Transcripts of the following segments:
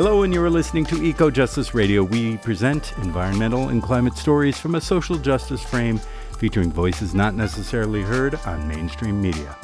Hello, and you are listening to Eco Justice Radio. We present environmental and climate stories from a social justice frame, featuring voices not necessarily heard on mainstream media.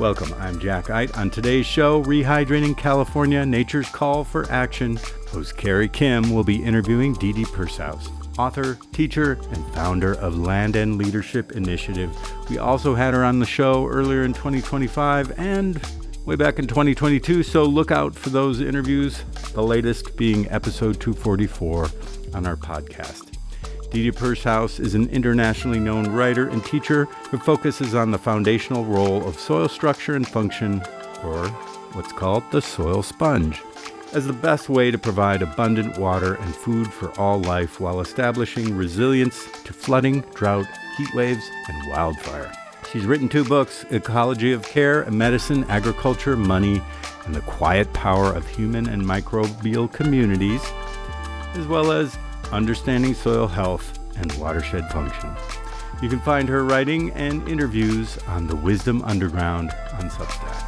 Welcome, I'm Jack Ite. On today's show, Rehydrating California, Nature's Call for Action, host Carrie Kim will be interviewing Didi Pershouse, author, teacher, and founder of Land and Leadership Initiative. We also had her on the show earlier in 2025 and way back in 2022, so look out for those interviews, the latest being episode 244 on our podcast. Didi Pershouse is an internationally known writer and teacher who focuses on the foundational role of soil structure and function, or what's called the soil sponge, as the best way to provide abundant water and food for all life while establishing resilience to flooding, drought, heat waves, and wildfire. She's written 2 books, Ecology of Care, Medicine, Agriculture, Money, and the Quiet Power of Human and Microbial Communities, as well as Understanding Soil Health and Watershed Function. You can find her writing and interviews on the Wisdom Underground on Substack.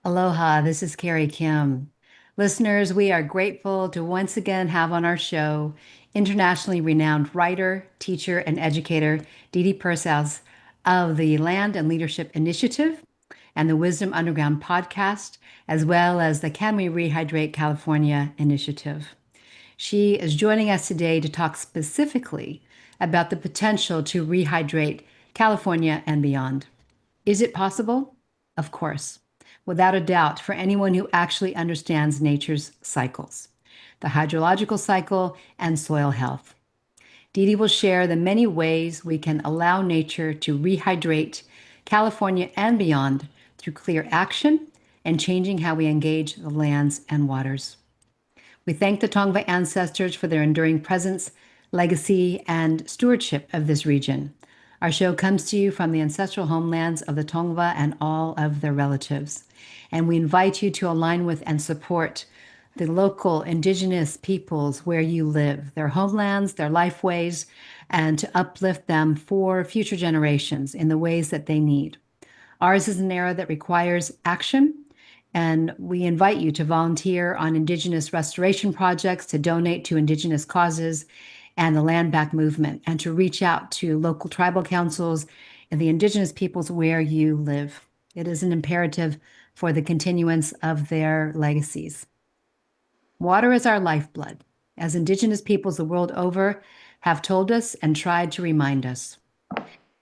Aloha, this is Carrie Kim. Listeners, we are grateful to once again have on our show internationally renowned writer, teacher, and educator Didi Pershouse of the Land and Leadership Initiative and the Wisdom Underground podcast, as well as the Can We Rehydrate California initiative. She is joining us today to talk specifically about the potential to rehydrate California and beyond. Is it possible? Of course. Without a doubt, for anyone who actually understands nature's cycles, the hydrological cycle and soil health. Didi will share the many ways we can allow nature to rehydrate California and beyond through clear action and changing how we engage the lands and waters. We thank the Tongva ancestors for their enduring presence, legacy, and stewardship of this region. Our show comes to you from the ancestral homelands of the Tongva and all of their relatives. And we invite you to align with and support the local indigenous peoples where you live, their homelands, their lifeways, and to uplift them for future generations in the ways that they need. Ours is an era that requires action, and we invite you to volunteer on indigenous restoration projects, to donate to indigenous causes and the land back movement, and to reach out to local tribal councils and the indigenous peoples where you live. It is an imperative for the continuance of their legacies. Water is our lifeblood, as indigenous peoples the world over have told us and tried to remind us.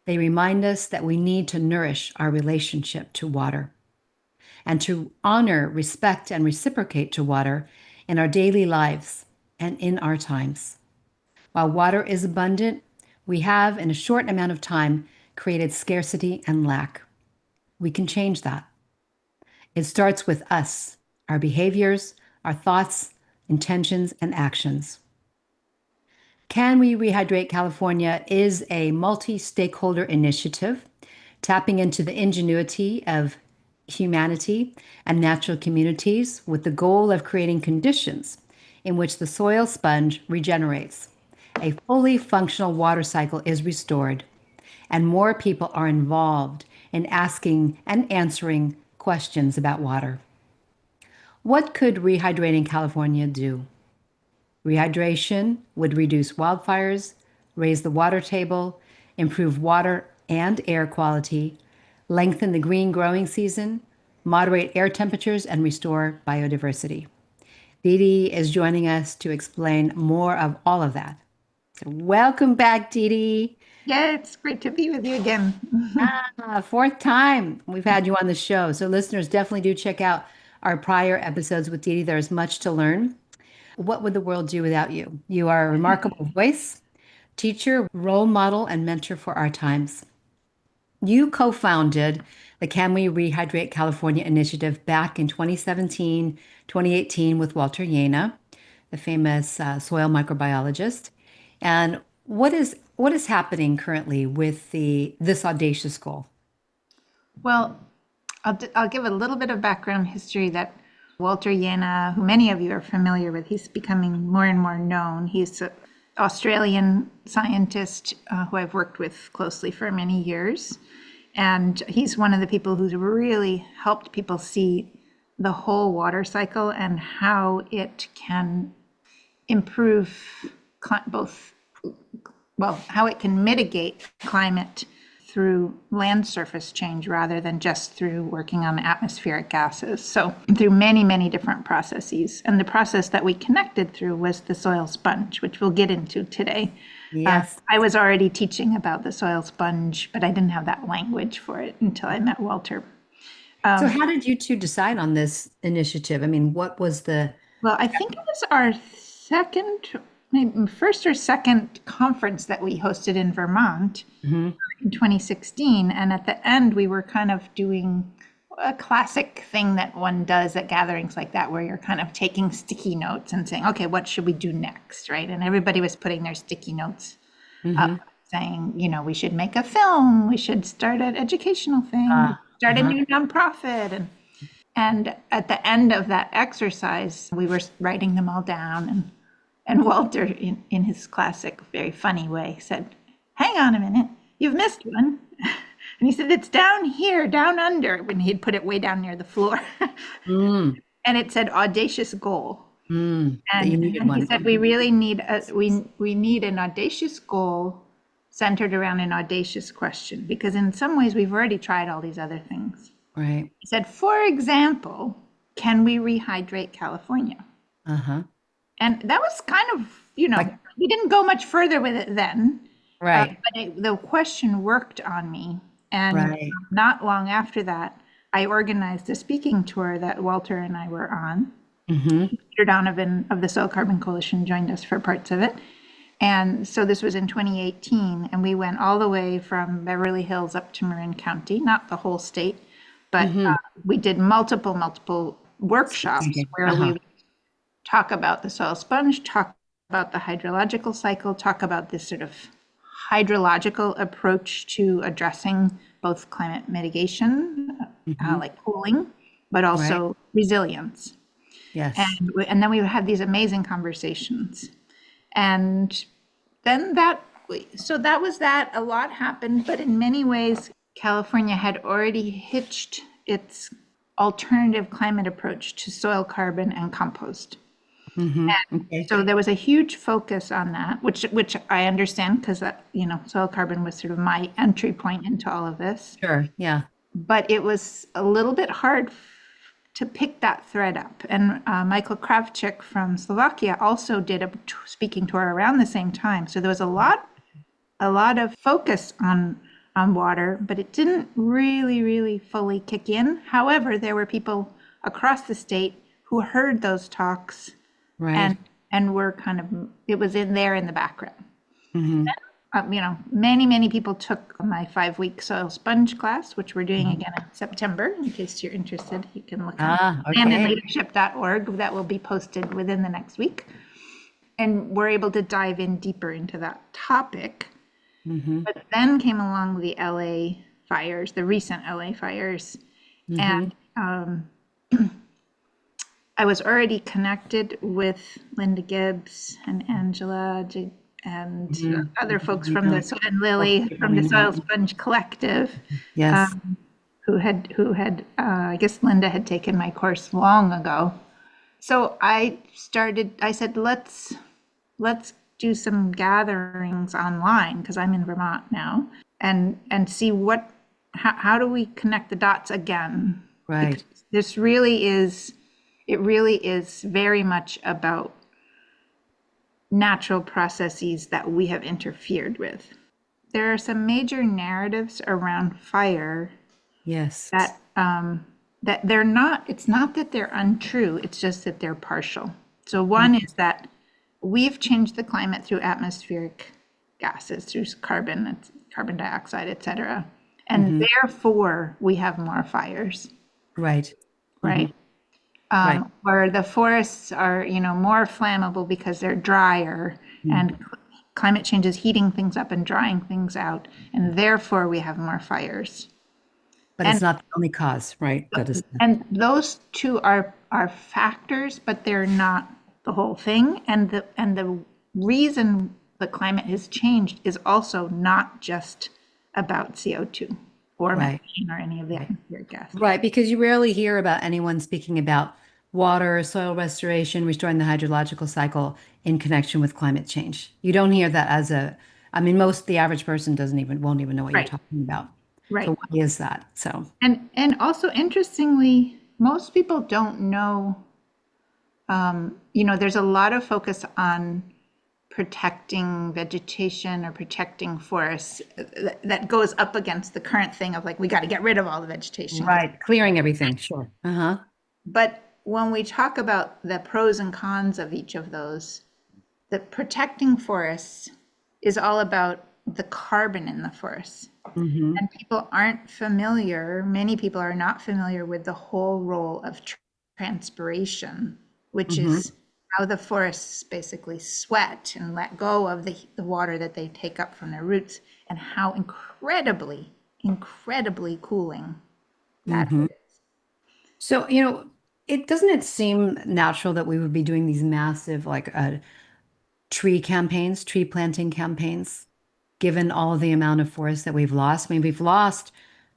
They remind us that we need to nourish our relationship to water and to honor, respect, and reciprocate to water in our daily lives and in our times. While water is abundant, we have, in a short amount of time, created scarcity and lack. We can change that. It starts with us, our behaviors, our thoughts, intentions, and actions. Can We Rehydrate California is a multi-stakeholder initiative tapping into the ingenuity of humanity and natural communities with the goal of creating conditions in which the soil sponge regenerates. A fully functional water cycle is restored, and more people are involved in asking and answering questions about water. What could Rehydrating California do? Rehydration would reduce wildfires, raise the water table, improve water and air quality, lengthen the green growing season, moderate air temperatures, and restore biodiversity. Didi is joining us to explain more of all of that. So welcome back, Didi. Yeah, it's great to be with you again. 4th time we've had you on the show. So listeners, definitely do check out our prior episodes with Didi. There's much to learn. What would the world do without you? You are a remarkable voice, teacher, role model, and mentor for our times. You co-founded the Can We Rehydrate California initiative back in 2017, 2018 with Walter Yena, the famous soil microbiologist. And what is happening currently with this audacious goal? Well, I'll give a little bit of background history that Walter Jena, who many of you are familiar with. He's becoming more and more known. He's an Australian scientist who I've worked with closely for many years. And he's one of the people who's really helped people see the whole water cycle and how it can improve how it can mitigate climate through land surface change rather than just through working on atmospheric gases. So through many, many different processes. And the process that we connected through was the soil sponge, which we'll get into today. Yes. I was already teaching about the soil sponge, but I didn't have that language for it until I met Walter. So how did you two decide on this initiative? I mean, what was the... Well, I think it was our maybe first or second conference that we hosted in Vermont in 2016. And at the end, we were kind of doing a classic thing that one does at gatherings like that, where you're kind of taking sticky notes and saying, okay, what should we do next, right? And everybody was putting their sticky notes up, saying, we should make a film, we should start an educational thing, start a new nonprofit. And at the end of that exercise, we were writing them all down, and Walter, in his classic, very funny way, said, hang on a minute, you've missed one. And he said, it's down here, down under, when he'd put it way down near the floor. And it said audacious goal. And he said, we really need, we need an audacious goal centered around an audacious question, because in some ways we've already tried all these other things. Right. He said, for example, can we rehydrate California? And that was kind of, we didn't go much further with it then. Right. But the question worked on me. And not long after that, I organized a speaking tour that Walter and I were on. Peter Donovan of the Soil Carbon Coalition joined us for parts of it. And so this was in 2018. And we went all the way from Beverly Hills up to Marin County, not the whole state, but we did multiple workshops where we talk about the soil sponge, talk about the hydrological cycle, talk about this sort of hydrological approach to addressing both climate mitigation, like cooling, but also resilience. Yes. And then we had these amazing conversations. And then that was that. A lot happened, but in many ways, California had already hitched its alternative climate approach to soil carbon and compost. So there was a huge focus on that, which I understand, because that, soil carbon was sort of my entry point into all of this. Sure. Yeah. But it was a little bit hard to pick that thread up. And Michael Kravchik from Slovakia also did a speaking tour around the same time. So there was a lot of focus on water, but it didn't really fully kick in. However, there were people across the state who heard those talks. Right. And we're it was in the background. Many people took my 5-week soil sponge class, which we're doing again in September. In case you're interested, you can look at landandleadership.org. That will be posted within the next week. And we're able to dive in deeper into that topic. But then came along the LA fires, the recent LA fires. And I was already connected with Linda Gibbs and Angela and other folks from and Lily from the Soil Sponge Collective. Yes. Who had I guess Linda had taken my course long ago. So I said, let's do some gatherings online, because I'm in Vermont now, and see how do we connect the dots again? Right. Because it really is very much about natural processes that we have interfered with. There are some major narratives around fire. Yes. That they're not, it's not that they're untrue, it's just that they're partial. So one is that we've changed the climate through atmospheric gases, through carbon dioxide, et cetera. And therefore we have more fires. Right. Right. Where the forests are, more flammable because they're drier, and climate change is heating things up and drying things out, and therefore we have more fires. But it's not the only cause, right? That is. And those two are factors, but they're not the whole thing. And the reason the climate has changed is also not just about CO2 or Right. methane or any of the atmospheric gas. Right, because you rarely hear about anyone speaking about water, soil restoration, restoring the hydrological cycle in connection with climate change. You don't hear that as a, I mean, the average person won't even know what you're Right, talking about. So right. why is that? So, And also interestingly, most people don't know, there's a lot of focus on protecting vegetation or protecting forests that goes up against the current thing of like, we got to get rid of all the vegetation. right, clearing everything, sure. Uh-huh. But when we talk about the pros and cons of each of those, the protecting forests is all about the carbon in the forest. Mm-hmm. And many people are not familiar with the whole role of transpiration, which Mm-hmm. is how the forests basically sweat and let go of the water that they take up from their roots, and how incredibly, incredibly cooling that Mm-hmm. is. So, it seem natural that we would be doing these massive tree planting campaigns, given all the amount of forest that we've lost. I mean, we've lost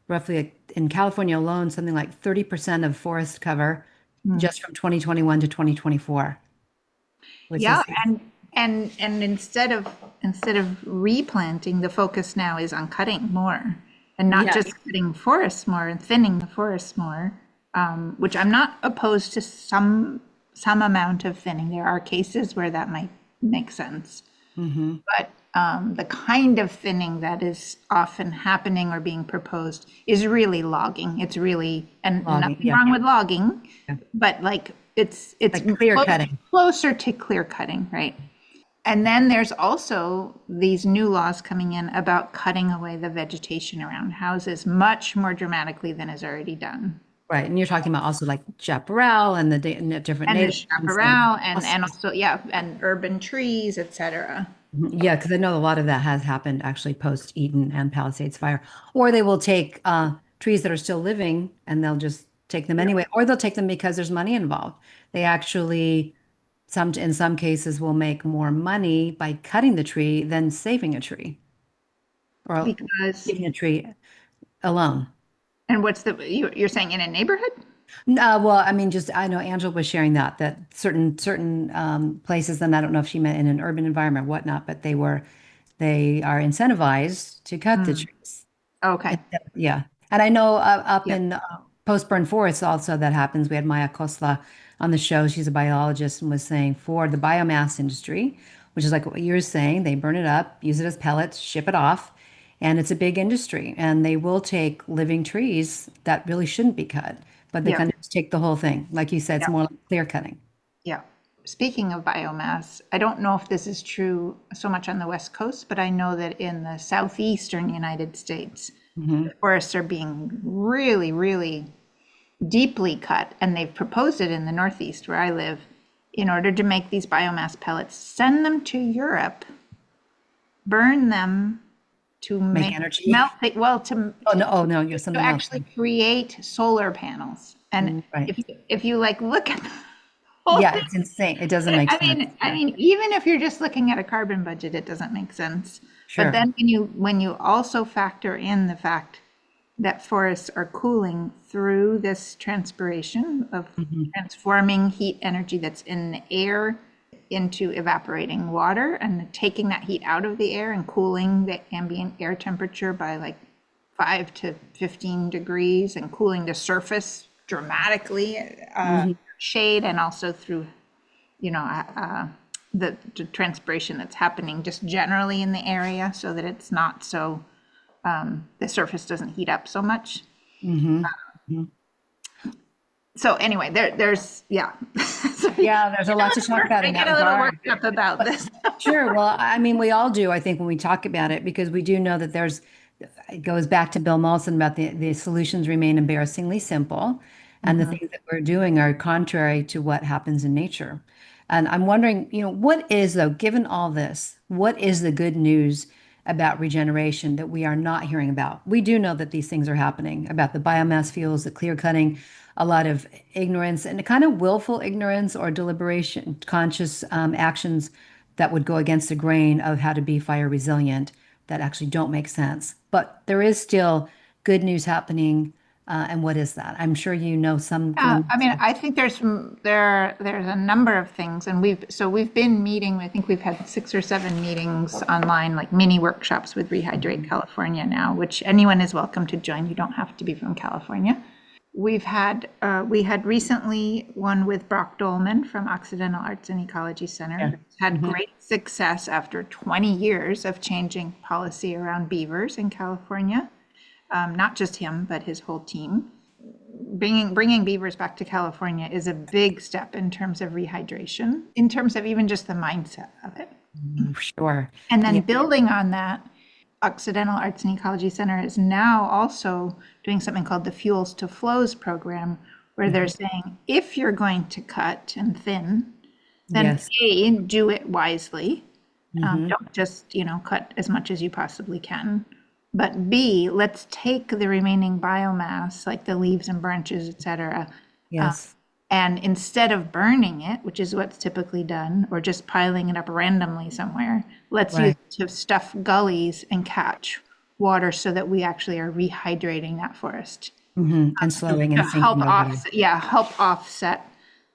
roughly in California alone, something like 30% of forest cover Mm. just from 2021 to 2024, which Yeah, is, and instead of replanting, the focus now is on cutting more, and not yeah, just cutting forests more and thinning the forests more, which I'm not opposed to some amount of thinning. There are cases where that might make sense, hmm but the kind of thinning that is often happening or being proposed is really logging. It's really, and logging, nothing yeah, wrong with logging, yeah. but like it's Like clear cutting. closer to clear cutting, right? And then there's also these new laws coming in about cutting away the vegetation around houses much more dramatically than is already done. Right. And you're talking about also like chaparral and different And the neighborhoods and chaparral and also, yeah, and urban trees, etc. yeah, because I know a lot of that has happened actually post Eaton and Palisades fire. Or they will take trees that are still living and they'll just take them anyway, or they'll take them because there's money involved. They actually, in some cases, will make more money by cutting the tree than saving a tree or Because, leaving a tree alone. and you're saying in a neighborhood? Well, I mean, just I know Angela was sharing that certain places, and I don't know if she meant in an urban environment or whatnot, but they are incentivized to cut the Mm, trees. okay. Yeah, and I know up Yeah. in post-burn forests also that happens. We had Maya Kosla on the show. She's a biologist and was saying for the biomass industry, which is like what you're saying, they burn it up, use it as pellets, ship it off, and it's a big industry. And they will take living trees that really shouldn't be cut, but they Yeah. kind of just take the whole thing. Like you said, it's Yeah. more like clear cutting. Yeah. Speaking of biomass, I don't know if this is true so much on the West Coast, but I know that in the southeastern United States, Hmm the forests are being really, really deeply cut, and they've proposed it in the Northeast where I live, in order to make these biomass pellets, send them to Europe, burn them to Make make energy. well, to Oh no, you're something else. actually create solar panels. And Right. if you like look at the whole Yeah, thing, it's insane. It doesn't make I sense. mean, I Yeah, mean, even if you're just looking at a carbon budget, it doesn't make sense. But sure. then when you also factor in the fact that forests are cooling through this transpiration of hmm transforming heat energy that's in the air into evaporating water and taking that heat out of the air and cooling the ambient air temperature by like 5 to 15 degrees and cooling the surface dramatically, hmm shade, and also through the transpiration that's happening just generally in the area so that it's not so the surface doesn't heat up so much. hmm So anyway, there's yeah. Sorry. Yeah, there's a lot to talk about I in get that a little regard. worked up about this. Sure. Well, I mean, we all do, I think, when we talk about it, because we do know that it goes back to Bill Mollison about the solutions remain embarrassingly simple, and the Mhm. things that we're doing are contrary to what happens in nature. And I'm wondering, what is, though, given all this, what is the good news about regeneration that we are not hearing about. We do know that these things are happening, about the biomass fuels, the clear cutting, a lot of ignorance and a kind of willful ignorance or deliberation, conscious actions that would go against the grain of how to be fire resilient that actually don't make sense. But there is still good news happening. And what is that? I'm sure you know some. I mean, I think there's a number of things, and we've been meeting. I think we've had 6 or 7 meetings online, like mini workshops with Rehydrate California now, which anyone is welcome to join. You don't have to be from California. We had recently one with Brock Dolman from Occidental Arts and Ecology Center. Yeah. Had great success after 20 years of changing policy around beavers in California. Not just him, but his whole team. Bringing beavers back to California is a big step in terms of rehydration, in terms of even just the mindset of it. Sure. And then building on that, Occidental Arts and Ecology Center is now also doing something called the Fuels to Flows program, where they're saying, if you're going to cut and thin, then A, do it wisely. Don't just, cut as much as you possibly can. But B, let's take the remaining biomass, like the leaves and branches, et cetera. Yes. And instead of burning it, which is what's typically done, or just piling it up randomly somewhere, let's use it to stuff gullies and catch water so that we actually are rehydrating that forest. And slowing and help offset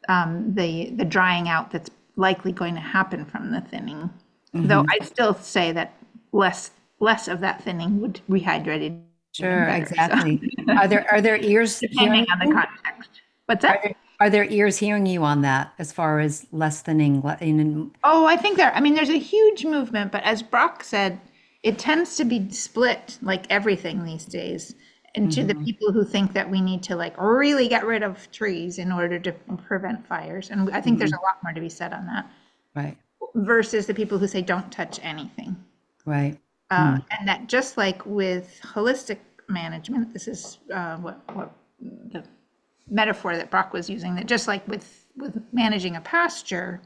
the drying out that's likely going to happen from the thinning. Though I'd still say that less of that thinning would rehydrate. Sure, better, exactly. So. Are there ears depending on the context? What's that? Are there ears hearing you on that as far as less thinning? I think there's a huge movement, but as Brock said, it tends to be split like everything these days into the people who think that we need to like really get rid of trees in order to prevent fires. And I think there's a lot more to be said on that. Right. Versus the people who say don't touch anything. Right. And that just like with holistic management, this is what the metaphor that Brock was using, that just like with managing a pasture,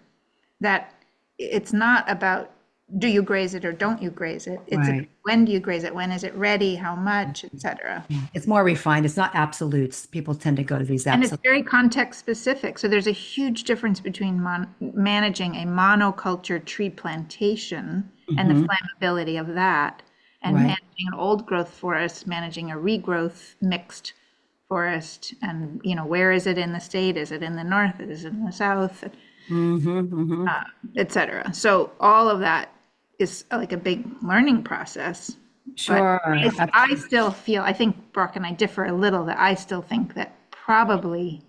that it's not about do you graze it or don't you graze it? It's about when do you graze it? When is it ready? How much, etc. It's more refined. It's not absolutes. People tend to go to these absolutes. And it's very context specific. So there's a huge difference between managing a monoculture tree plantation and the flammability of that, and managing an old growth forest, managing a regrowth mixed forest, and where is it in the state? Is it in the north? Is it in the south? Etc. So all of that is like a big learning process. Sure. But I still feel, I think Brock and I differ a little, that I still think that probably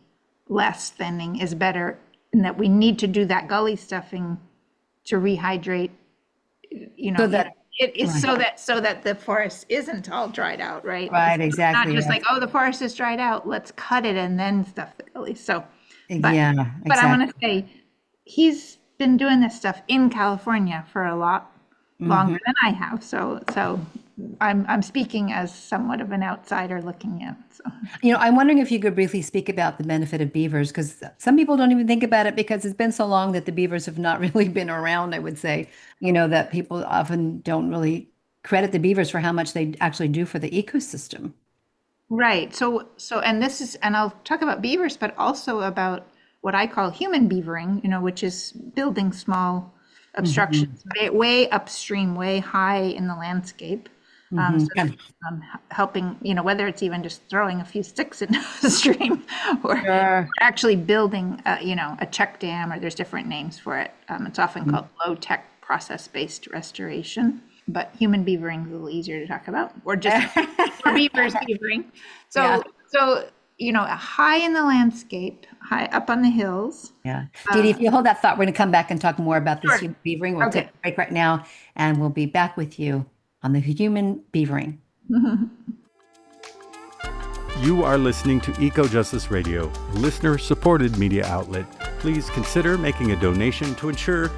less thinning is better, and that we need to do that gully stuffing to rehydrate, so that it is so that the forest isn't all dried out, right? Right, exactly. Not just like, the forest is dried out, let's cut it and then stuff the gully. So, but I want to say, he's been doing this stuff in California for a lot longer than I have. So I'm speaking as somewhat of an outsider looking in. So. I'm wondering if you could briefly speak about the benefit of beavers, because some people don't even think about it because it's been so long that the beavers have not really been around, I would say, that people often don't really credit the beavers for how much they actually do for the ecosystem. Right. So, and I'll talk about beavers, but also about what I call human beavering, which is building small obstructions way upstream, way high in the landscape. Helping, whether it's even just throwing a few sticks into the stream or actually building, a check dam, or there's different names for it. It's often called low-tech process-based restoration, but human beavering is a little easier to talk about, or just beavers beavering. So, high in the landscape, high up on the hills. Yeah. Didi, if you hold that thought, we're going to come back and talk more about this human beavering. We'll take a break right now, and we'll be back with you on the human beavering. You are listening to Eco Justice Radio, a listener-supported media outlet. Please consider making a donation to ensure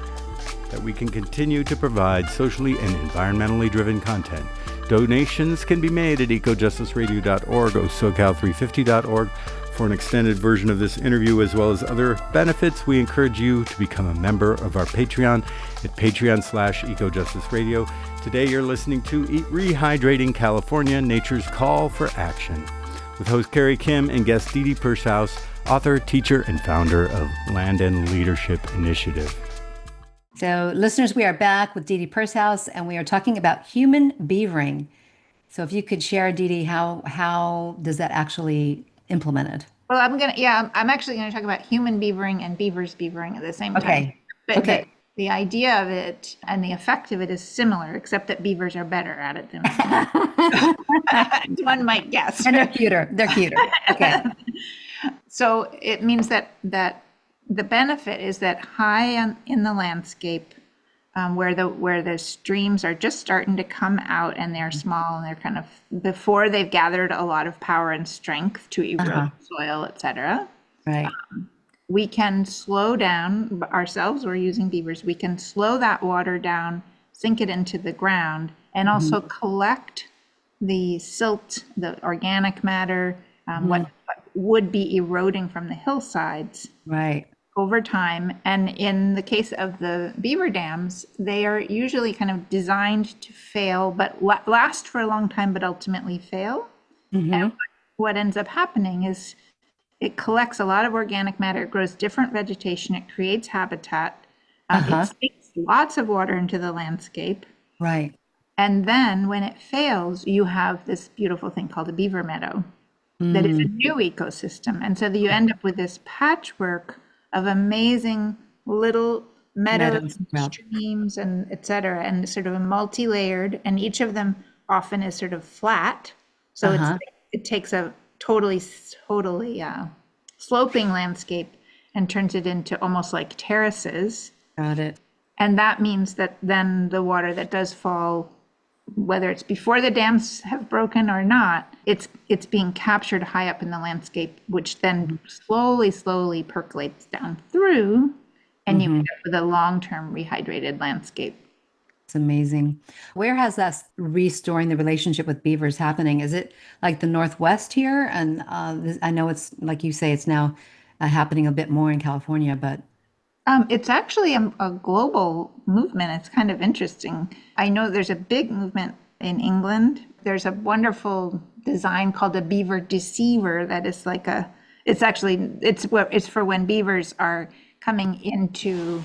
that we can continue to provide socially and environmentally driven content. Donations can be made at ecojusticeradio.org or socal350.org. For an extended version of this interview, as well as other benefits, we encourage you to become a member of our Patreon at patreon.com/ecojusticeradio. Today you're listening to Rehydrating California, Nature's Call for Action, with host Carrie Kim and guest Didi Pershouse, author, teacher, and founder of Land and Leadership Initiative. So listeners, we are back with Didi Pershouse, and we are talking about human beavering. So if you could share, Didi, how does that actually implemented? Well, I'm actually gonna talk about human beavering and beavers beavering at the same time. Okay. But the idea of it and the effect of it is similar, except that beavers are better at it than one might guess. And they're cuter. Okay. So it means that the benefit is that high in the landscape, where the streams are just starting to come out and they're small and they're kind of before they've gathered a lot of power and strength to erode soil, etc. Right. We can slow down ourselves. We're using beavers. We can slow that water down, sink it into the ground, and also collect the silt, the organic matter, what would be eroding from the hillsides. Right. Over time. And in the case of the beaver dams, they are usually kind of designed to fail, but last for a long time, but ultimately fail. And what ends up happening is it collects a lot of organic matter, it grows different vegetation, it creates habitat, it sinks lots of water into the landscape. Right. And then when it fails, you have this beautiful thing called a beaver meadow that is a new ecosystem. And so you end up with this patchwork of amazing little meadows and streams and et cetera, and sort of a multi-layered, and each of them often is sort of flat. So it takes a totally sloping landscape and turns it into almost like terraces. Got it. And that means that then the water that does fall, whether it's before the dams have broken or not, it's being captured high up in the landscape, which then slowly percolates down through, and you end up with a long-term rehydrated landscape. It's amazing. Where has that restoring the relationship with beavers happening? Is it like the Northwest here? And I know it's, like you say, it's now happening a bit more in California, but it's actually a global movement. It's kind of interesting. I know there's a big movement in England. There's a wonderful design called a beaver deceiver that is like it's for when beavers are coming into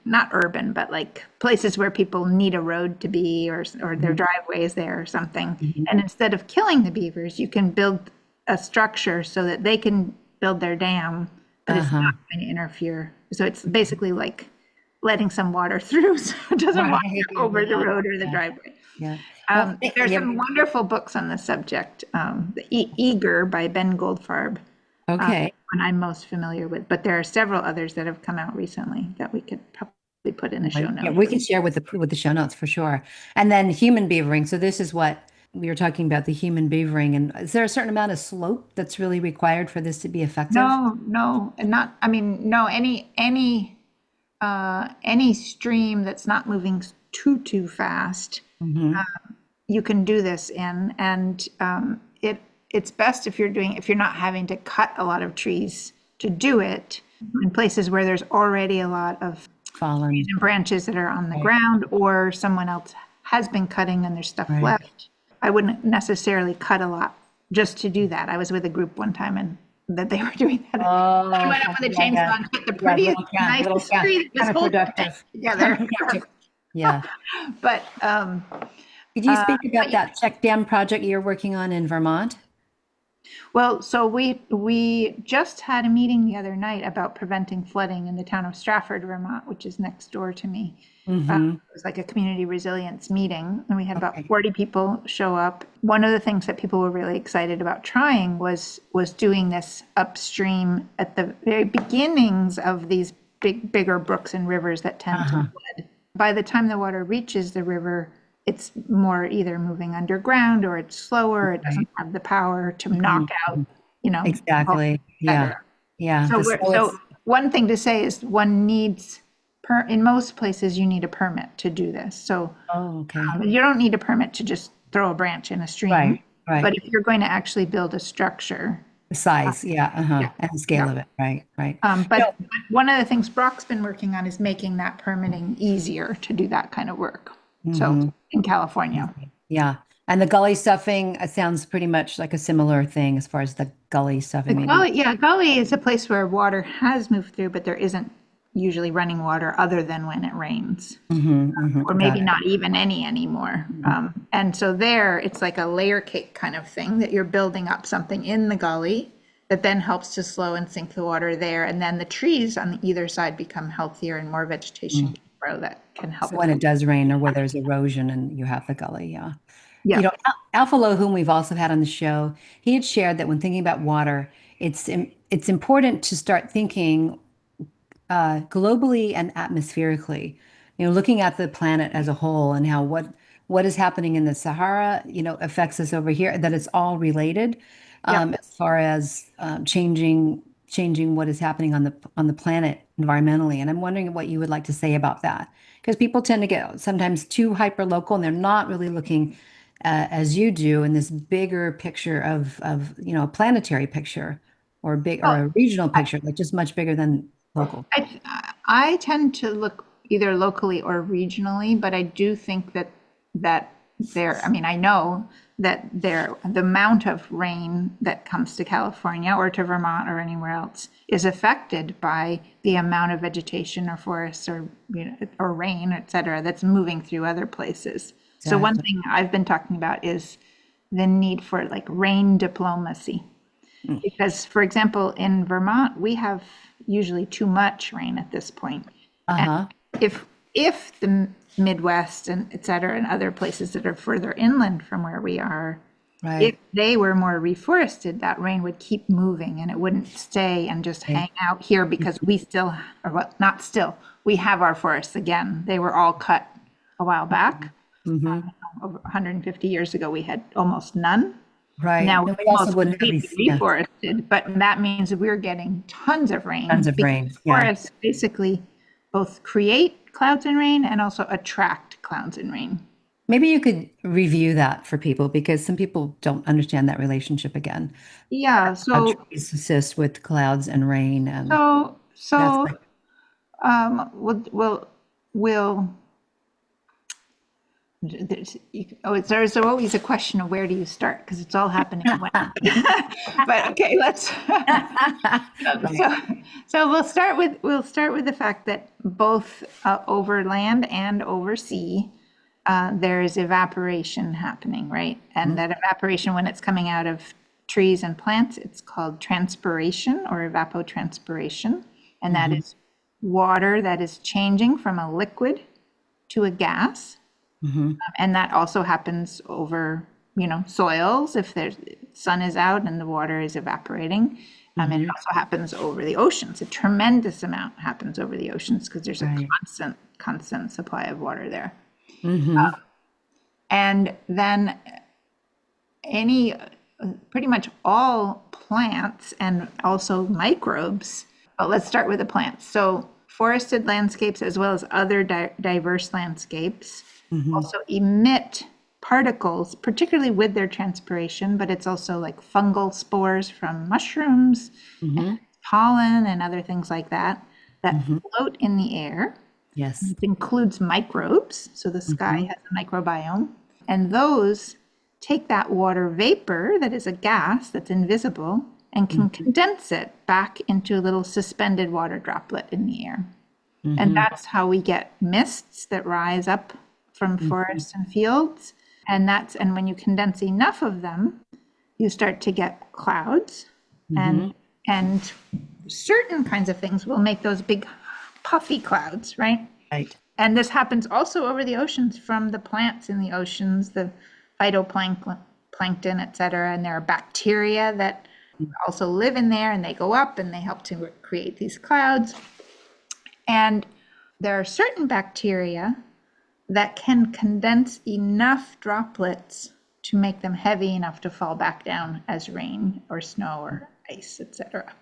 not urban, but like places where people need a road to be or their driveways there or something. And instead of killing the beavers, you can build a structure so that they can build their dam, but it's not going to interfere. So it's basically like letting some water through so it doesn't wash over the road or the driveway. Yeah. There's some wonderful books on the subject. The Eager by Ben Goldfarb. Okay. One I'm most familiar with, but there are several others that have come out recently that we could probably put in the show notes. Yeah, we can share with the show notes for sure. And then human beavering. So this is what we were talking about, the human beavering. And is there a certain amount of slope that's really required for this to be effective? No, any stream that's not moving too fast, you can do this in, and it's best if you're not having to cut a lot of trees to do it in places where there's already a lot of fallen trees and branches that are on the ground, or someone else has been cutting and there's stuff left. I wouldn't necessarily cut a lot just to do that. I was with a group one time and that they were doing that. They went up with a chainsaw and cut the prettiest, nicest tree that was holding together. Yeah. But could you speak about that check dam project you're working on in Vermont? Well, so we just had a meeting the other night about preventing flooding in the town of Stratford, Vermont, which is next door to me. It was like a community resilience meeting, and we had about 40 people show up. One of the things that people were really excited about trying was doing this upstream at the very beginnings of these bigger brooks and rivers that tend to flood. By the time the water reaches the river, it's more either moving underground or it's slower. It doesn't have the power to knock out, Exactly. Yeah. So one thing to say is one needs, in most places, you need a permit to do this. So you don't need a permit to just throw a branch in a stream. Right. But if you're going to actually build a structure. The size, and the scale of it. Right. But one of the things Brock's been working on is making that permitting easier to do that kind of work. So in California. Yeah. And the gully stuffing sounds pretty much like a similar thing as far as the gully stuffing, maybe. Gully is a place where water has moved through, but there isn't usually running water other than when it rains, or maybe not even any anymore. And so there, it's like a layer cake kind of thing that you're building up something in the gully that then helps to slow and sink the water there. And then the trees on either side become healthier and more vegetation can grow that can help. So when it does rain or where there's erosion and you have the gully, yeah. Yeah. You know, Alpha Low, whom we've also had on the show, he had shared that when thinking about water, it's important to start thinking globally and atmospherically. You know, looking at the planet as a whole and how what is happening in the Sahara, you know, affects us over here. That it's all related, as far as changing what is happening on the planet environmentally. And I'm wondering what you would like to say about that, because people tend to get sometimes too hyper local and they're not really looking as you do in this bigger picture of you know, a planetary picture or a regional picture, like just much bigger than local. I tend to look either locally or regionally, but I do think that there, I mean, I know that the amount of rain that comes to California or to Vermont or anywhere else is affected by the amount of vegetation or forests or, you know, or rain, et cetera, that's moving through other places. So one thing I've been talking about is the need for like rain diplomacy. Because, for example, in Vermont, we have usually too much rain at this point. And if the Midwest and et cetera, and other places that are further inland from where we are, if they were more reforested, that rain would keep moving and it wouldn't stay and just hang out here, because we still, or well, not still, we have our forests again. They were all cut a while back. Over 150 years ago, we had almost none. Now we also wouldn't be reforested, but that means that we're getting tons of rain. Forests basically both create clouds and rain and also attract clouds and rain. Maybe you could review that for people, because some people don't understand that relationship again. Yeah. So trees assist with clouds and rain, and there's always a question of where do you start, because it's all happening when. But okay, let's. So we'll start with the fact that both over land and over sea, there is evaporation happening, right? And that evaporation, when it's coming out of trees and plants, it's called transpiration or evapotranspiration, and that is water that is changing from a liquid to a gas. And that also happens over, you know, soils if there's sun is out and the water is evaporating. And it also happens over the oceans. A tremendous amount happens over the oceans because there's a constant supply of water there. And then pretty much all plants and also microbes. But let's start with the plants. So forested landscapes, as well as other diverse landscapes, also emit particles, particularly with their transpiration, but it's also like fungal spores from mushrooms, and pollen and other things like that, that float in the air. Yes. It includes microbes. So the sky has a microbiome. And those take that water vapor that is a gas that's invisible and can condense it back into a little suspended water droplet in the air. And that's how we get mists that rise up from forests and fields. And when you condense enough of them, you start to get clouds. And certain kinds of things will make those big puffy clouds, right? And this happens also over the oceans from the plants in the oceans, the phytoplankton, et cetera. And there are bacteria that also live in there, and they go up and they help to create these clouds. And there are certain bacteria that can condense enough droplets to make them heavy enough to fall back down as rain or snow or ice, etc.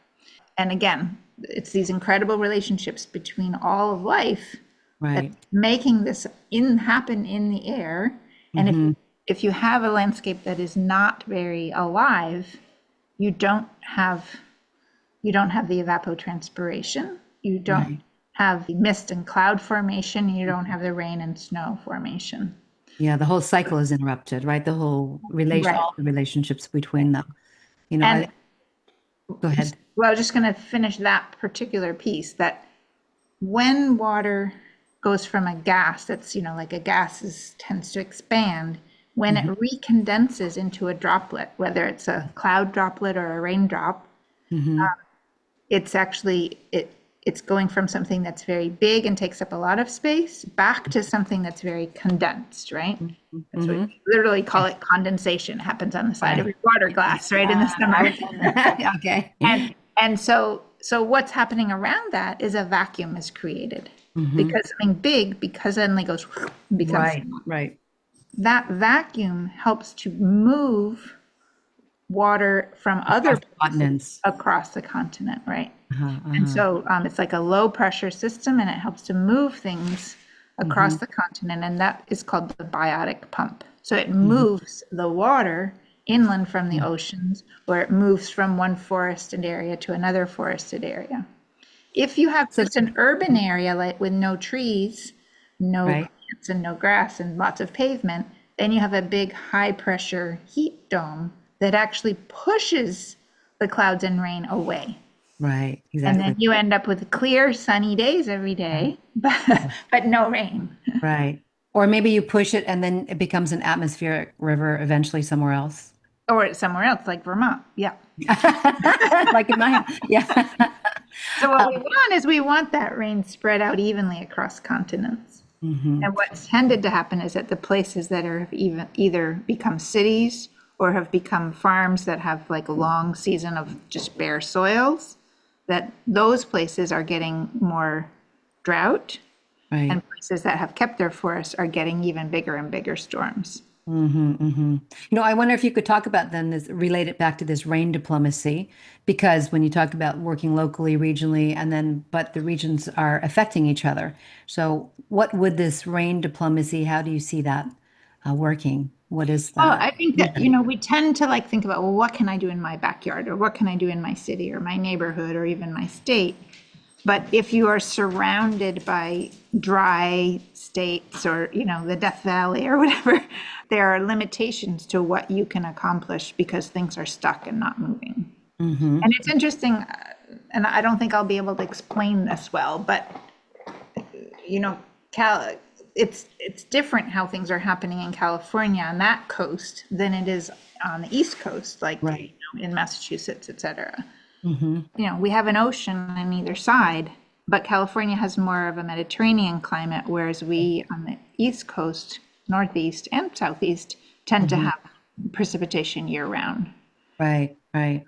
And again, it's these incredible relationships between all of life that's making this happen in the air. And if you have a landscape that is not very alive, you don't have the evapotranspiration. You don't have mist and cloud formation. You don't have the rain and snow formation. Yeah, the whole cycle is interrupted, right? The whole Right. all the relationships between them. And Go ahead. well, I was just going to finish that particular piece, that when water goes from a gas that's, like a gas tends to expand, when it recondenses into a droplet, whether it's a cloud droplet or a raindrop, it's actually, it's going from something that's very big and takes up a lot of space back to something that's very condensed, right? That's what we literally call it condensation. It happens on the side of your water glass, right, in the summer. Okay. And so what's happening around that is a vacuum is created because something big, because it suddenly goes, becomes small. Right. That vacuum helps to move water from other Continents. across the continent, right? And so it's like a low pressure system, and it helps to move things across the continent, and that is called the biotic pump. So it moves the water inland from the oceans, or it moves from one forested area to another forested area. If you have just an urban area like with no trees, no plants and no grass and lots of pavement, then you have a big high pressure heat dome that actually pushes the clouds and rain away. Right, exactly. And then you end up with clear, sunny days every day, but no rain. Right. Or maybe you push it and then it becomes an atmospheric river eventually somewhere else. Or somewhere else, like Vermont. Yeah. Like in my, yeah. So what we want that rain spread out evenly across continents. And what's tended to happen is that the places that are either become cities or have become farms that have like a long season of just bare soils, that those places are getting more drought, and places that have kept their forests are getting even bigger and bigger storms. I wonder if you could talk about then this, relate it back to this rain diplomacy, because when you talk about working locally, regionally, but the regions are affecting each other. So what would this rain diplomacy, how do you see that working? What is that? Well, I think that, we tend to think about, well, what can I do in my backyard, or what can I do in my city or my neighborhood or even my state? But if you are surrounded by dry states or, the Death Valley or whatever, there are limitations to what you can accomplish because things are stuck and not moving. And it's interesting, and I don't think I'll be able to explain this well, but, it's different how things are happening in California on that coast than it is on the East Coast, like in Massachusetts, et cetera. We have an ocean on either side, but California has more of a Mediterranean climate, whereas we on the East Coast, Northeast and Southeast tend to have precipitation year round. Right. Can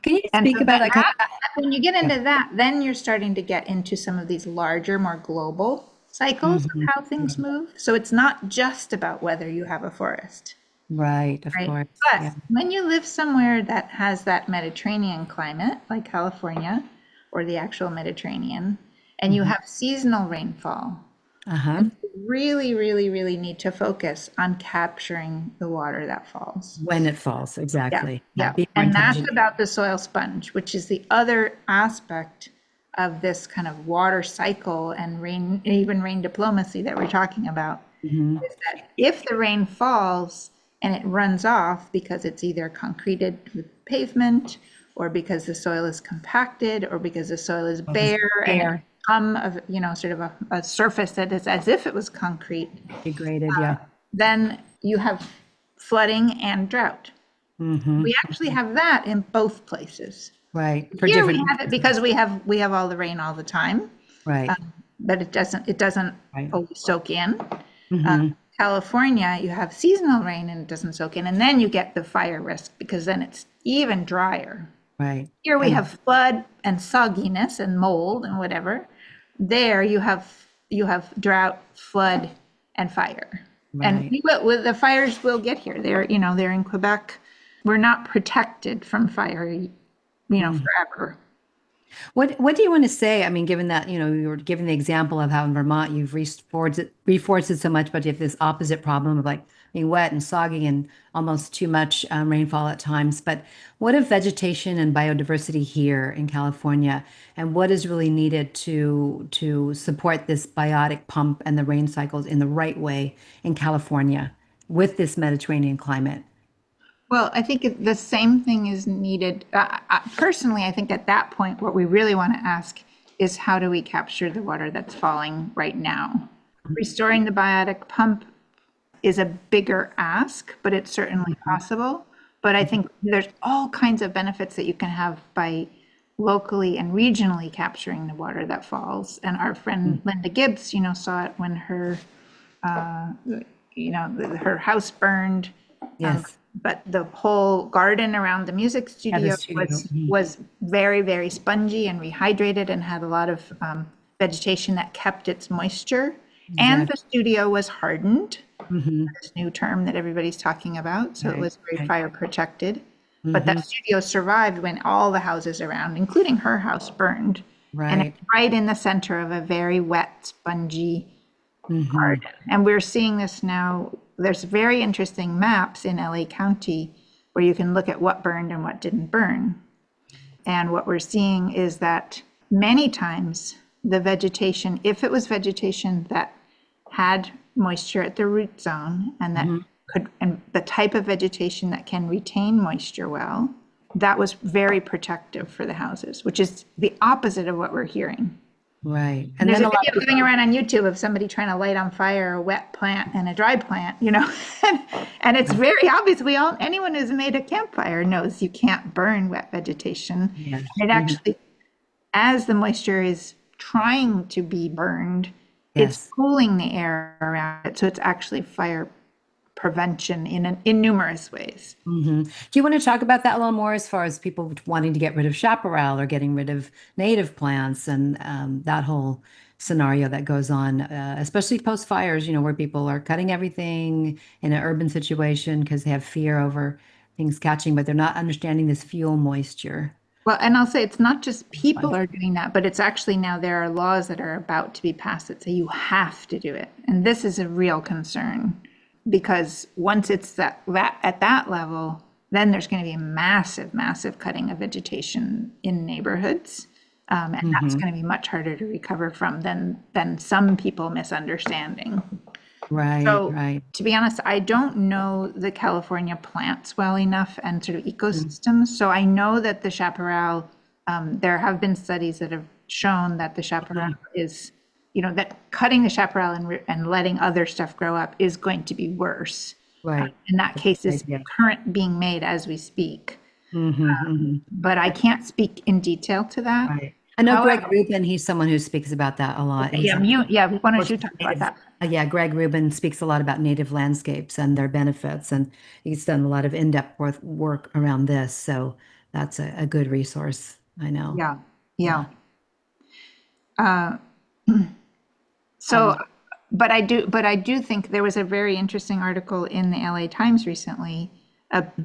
you speak about that? When you get into that, then you're starting to get into some of these larger, more global cycles of how things move. So it's not just about whether you have a forest. Right, of course. But when you live somewhere that has that Mediterranean climate, like California or the actual Mediterranean, and you have seasonal rainfall, you really, really, really need to focus on capturing the water that falls. When it falls, exactly. Yeah. And that's about the soil sponge, which is the other aspect of this kind of water cycle and even rain diplomacy that we're talking about, is that if the rain falls and it runs off because it's either concreted with pavement, or because the soil is compacted, or because the soil is bare and sort of a surface that is as if it was concrete, degraded, then you have flooding and drought. We actually have that in both places. Right. Here we have it because we have all the rain all the time. Right. But it doesn't always soak in. California, you have seasonal rain and it doesn't soak in, and then you get the fire risk because then it's even drier. Right. Here we have flood and sogginess and mold and whatever. There you have drought, flood, and fire. And the fires will get here. They're in Quebec. We're not protected from fire, forever. What do you want to say? I mean, given that, you were giving the example of how in Vermont you've reforested so much, but you have this opposite problem of like being wet and soggy and almost too much rainfall at times. But what of vegetation and biodiversity here in California, and what is really needed to support this biotic pump and the rain cycles in the right way in California with this Mediterranean climate? Well, I think the same thing is needed. Personally, I think at that point, what we really want to ask is how do we capture the water that's falling right now? Restoring the biotic pump is a bigger ask, but it's certainly possible. But I think there's all kinds of benefits that you can have by locally and regionally capturing the water that falls. And our friend Linda Gibbs, saw it when her, her house burned. Yes. But the whole garden around the music studio was very, very spongy and rehydrated and had a lot of vegetation that kept its moisture. And the studio was hardened, this new term that everybody's talking about. So it was very fire protected. But that studio survived when all the houses around, including her house, burned. And it's right in the center of a very wet, spongy garden. And we're seeing this now. There's very interesting maps in LA County where you can look at what burned and what didn't burn. And what we're seeing is that many times the vegetation, if it was vegetation that had moisture at the root zone and that and the type of vegetation that can retain moisture well, that was very protective for the houses, which is the opposite of what we're hearing. Right. And there's a video going around on YouTube of somebody trying to light on fire a wet plant and a dry plant, and it's very obvious. Anyone who's made a campfire knows you can't burn wet vegetation. Yes. It actually, as the moisture is trying to be burned, it's cooling the air around it. So it's actually fire prevention in numerous ways. Do you want to talk about that a little more as far as people wanting to get rid of chaparral or getting rid of native plants and that whole scenario that goes on, especially post fires, where people are cutting everything in an urban situation because they have fear over things catching, but they're not understanding this fuel moisture. Well, and I'll say it's not just people are doing that, but it's actually now there are laws that are about to be passed that say you have to do it. And this is a real concern. Because once it's that at that level, then there's going to be a massive, massive cutting of vegetation in neighborhoods. And that's going to be much harder to recover from than some people misunderstanding. Right, so, right. To be honest, I don't know the California plants well enough and sort of ecosystems. So I know that the chaparral, there have been studies that have shown that the chaparral is, that cutting the chaparral and letting other stuff grow up is going to be worse. Right. In that case, is current being made as we speak. But I can't speak in detail to that. Right. I know Greg Rubin, he's someone who speaks about that a lot. Why don't you talk about that? Greg Rubin speaks a lot about native landscapes and their benefits, and he's done a lot of in-depth work around this. So that's a good resource. I know. Yeah. But I do think there was a very interesting article in the LA Times recently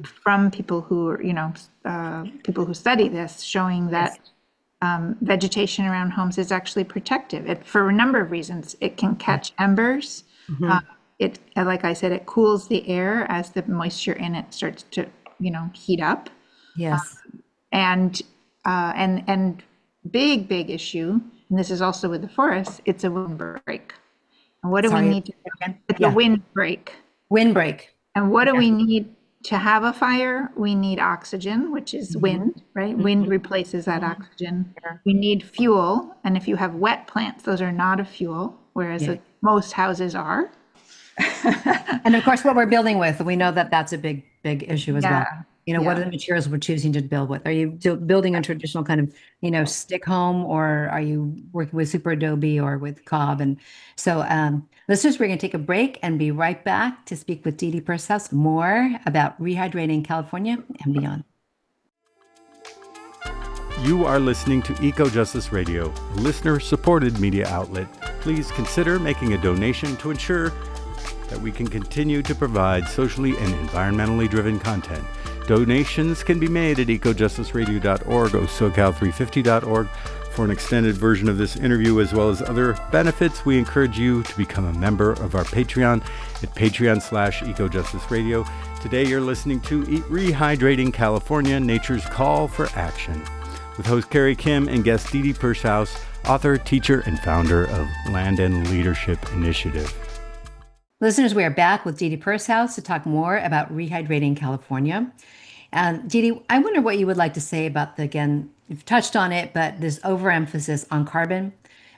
from people who people who study this, showing that vegetation around homes is actually protective. For a number of reasons. It can catch embers. It, like I said, it cools the air as the moisture in it starts to heat up. Yes. And big issue. And this is also with the forest, it's a windbreak. And what do we need to do? It's a windbreak. Windbreak. And what do we need to have a fire? We need oxygen, which is wind, right? Wind replaces that oxygen. We need fuel. And if you have wet plants, those are not a fuel, whereas most houses are. And of course, what we're building with, we know that that's a big issue as well. What are the materials we're choosing to build with? Are you building a traditional kind of, stick home, or are you working with super adobe or with cob? And so listeners, we're going to take a break and be right back to speak with Didi Pershouse more about rehydrating California and beyond. You are listening to Eco Justice Radio, a listener-supported media outlet. Please consider making a donation to ensure that we can continue to provide socially and environmentally driven content. Donations can be made at ecojusticeradio.org or socal350.org. For an extended version of this interview, as well as other benefits, we encourage you to become a member of our Patreon at patreon.com/ecojusticeradio. Today, you're listening to Rehydrating California, Nature's Call for Action, with host Carrie Kim and guest Didi Pershouse, author, teacher, and founder of Land and Leadership Initiative. Listeners, we are back with Didi Pershouse to talk more about Rehydrating California. Didi, I wonder what you would like to say about again, you've touched on it, but this overemphasis on carbon,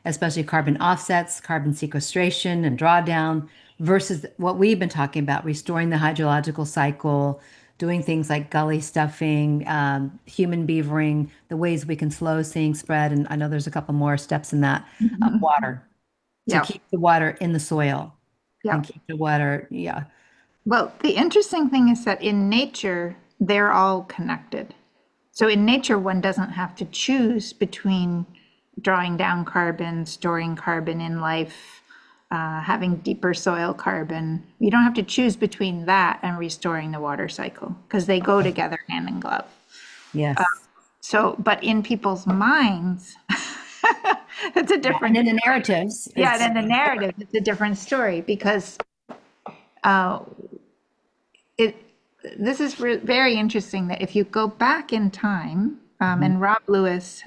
especially carbon offsets, carbon sequestration and drawdown, versus what we've been talking about, restoring the hydrological cycle, doing things like gully stuffing, human beavering, the ways we can slow seeing spread. And I know there's a couple more steps in that, water, to keep the water in the soil. And keep the water, Well, the interesting thing is that in nature, they're all connected. So in nature, one doesn't have to choose between drawing down carbon, storing carbon in life, having deeper soil carbon. You don't have to choose between that and restoring the water cycle, because they go together hand in glove. Yes. But in people's minds, it's a different. And in the narratives. Yeah, and in the narrative, it's a different story, because this is very interesting that if you go back in time, and Rob Lewis,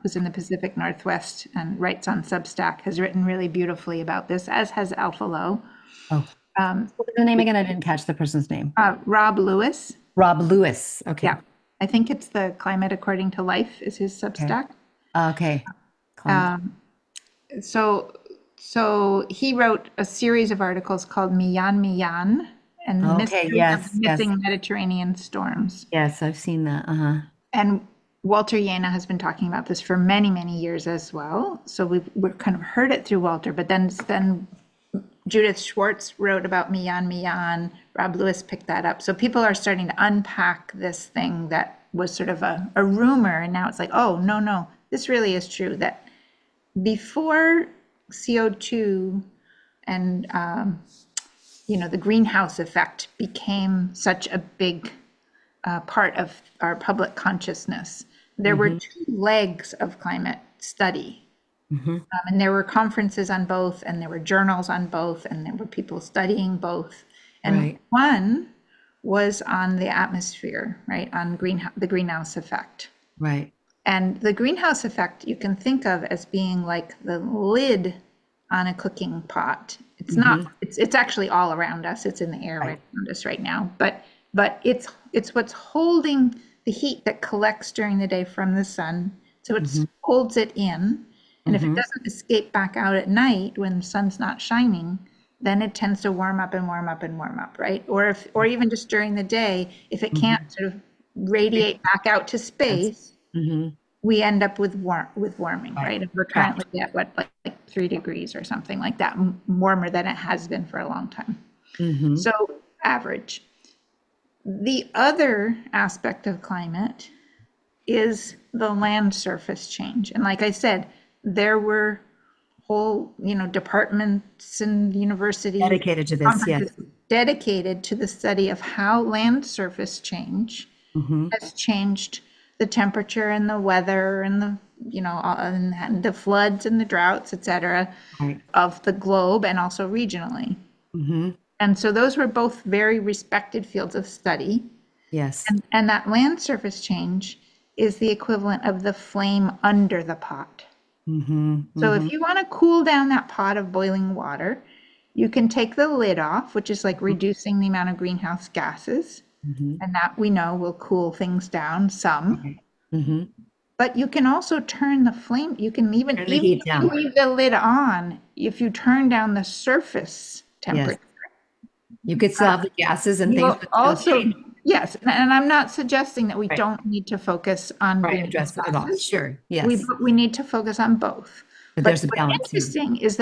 who's in the Pacific Northwest and writes on Substack, has written really beautifully about this, as has Alpha Low. What was the name again? I didn't catch the person's name. Rob Lewis. Rob Lewis. Okay. Yeah, I think it's the Climate According to Life is his Substack. Okay. So he wrote a series of articles called Miyan Miyan and the Mystery of the Missing Mediterranean Storms. Yes, I've seen that. And Walter Jena has been talking about this for many, many years as well. So we've kind of heard it through Walter, but then Judith Schwartz wrote about Miyan Miyan. Rob Lewis picked that up. So people are starting to unpack this thing that was sort of a rumor, and now it's like, oh, no, this really is true, that before CO2 and the greenhouse effect became such a big part of our public consciousness, there were two legs of climate study. And there were conferences on both, and there were journals on both, and there were people studying both. And one was on the atmosphere, right, on the greenhouse effect. Right. And the greenhouse effect you can think of as being like the lid on a cooking pot. It's not, it's actually all around us. It's in the air right around us right now. But it's what's holding the heat that collects during the day from the sun. So it holds it in. And if it doesn't escape back out at night when the sun's not shining, then it tends to warm up and warm up and warm up, right? Or even just during the day, if it can't sort of radiate back out to space, we end up with warming, right? And we're currently at like 3 degrees or something like that, warmer than it has been for a long time. So average. The other aspect of climate is the land surface change. And like I said, there were whole, departments and universities dedicated to this, dedicated to the study of how land surface change has changed the temperature and the weather and the, and the floods and the droughts, et cetera, of the globe, and also regionally. And so those were both very respected fields of study. Yes. And that land surface change is the equivalent of the flame under the pot. So if you want to cool down that pot of boiling water, you can take the lid off, which is like reducing the amount of greenhouse gases. And that we know will cool things down some. But you can also turn the flame. You can even leave the lid on. If you turn down the surface temperature, you could still have the gases and things. Also, yes, and I'm not suggesting that we don't need to focus on address it at all. Sure, yes. We need to focus on both. But there's a balance. What's interesting is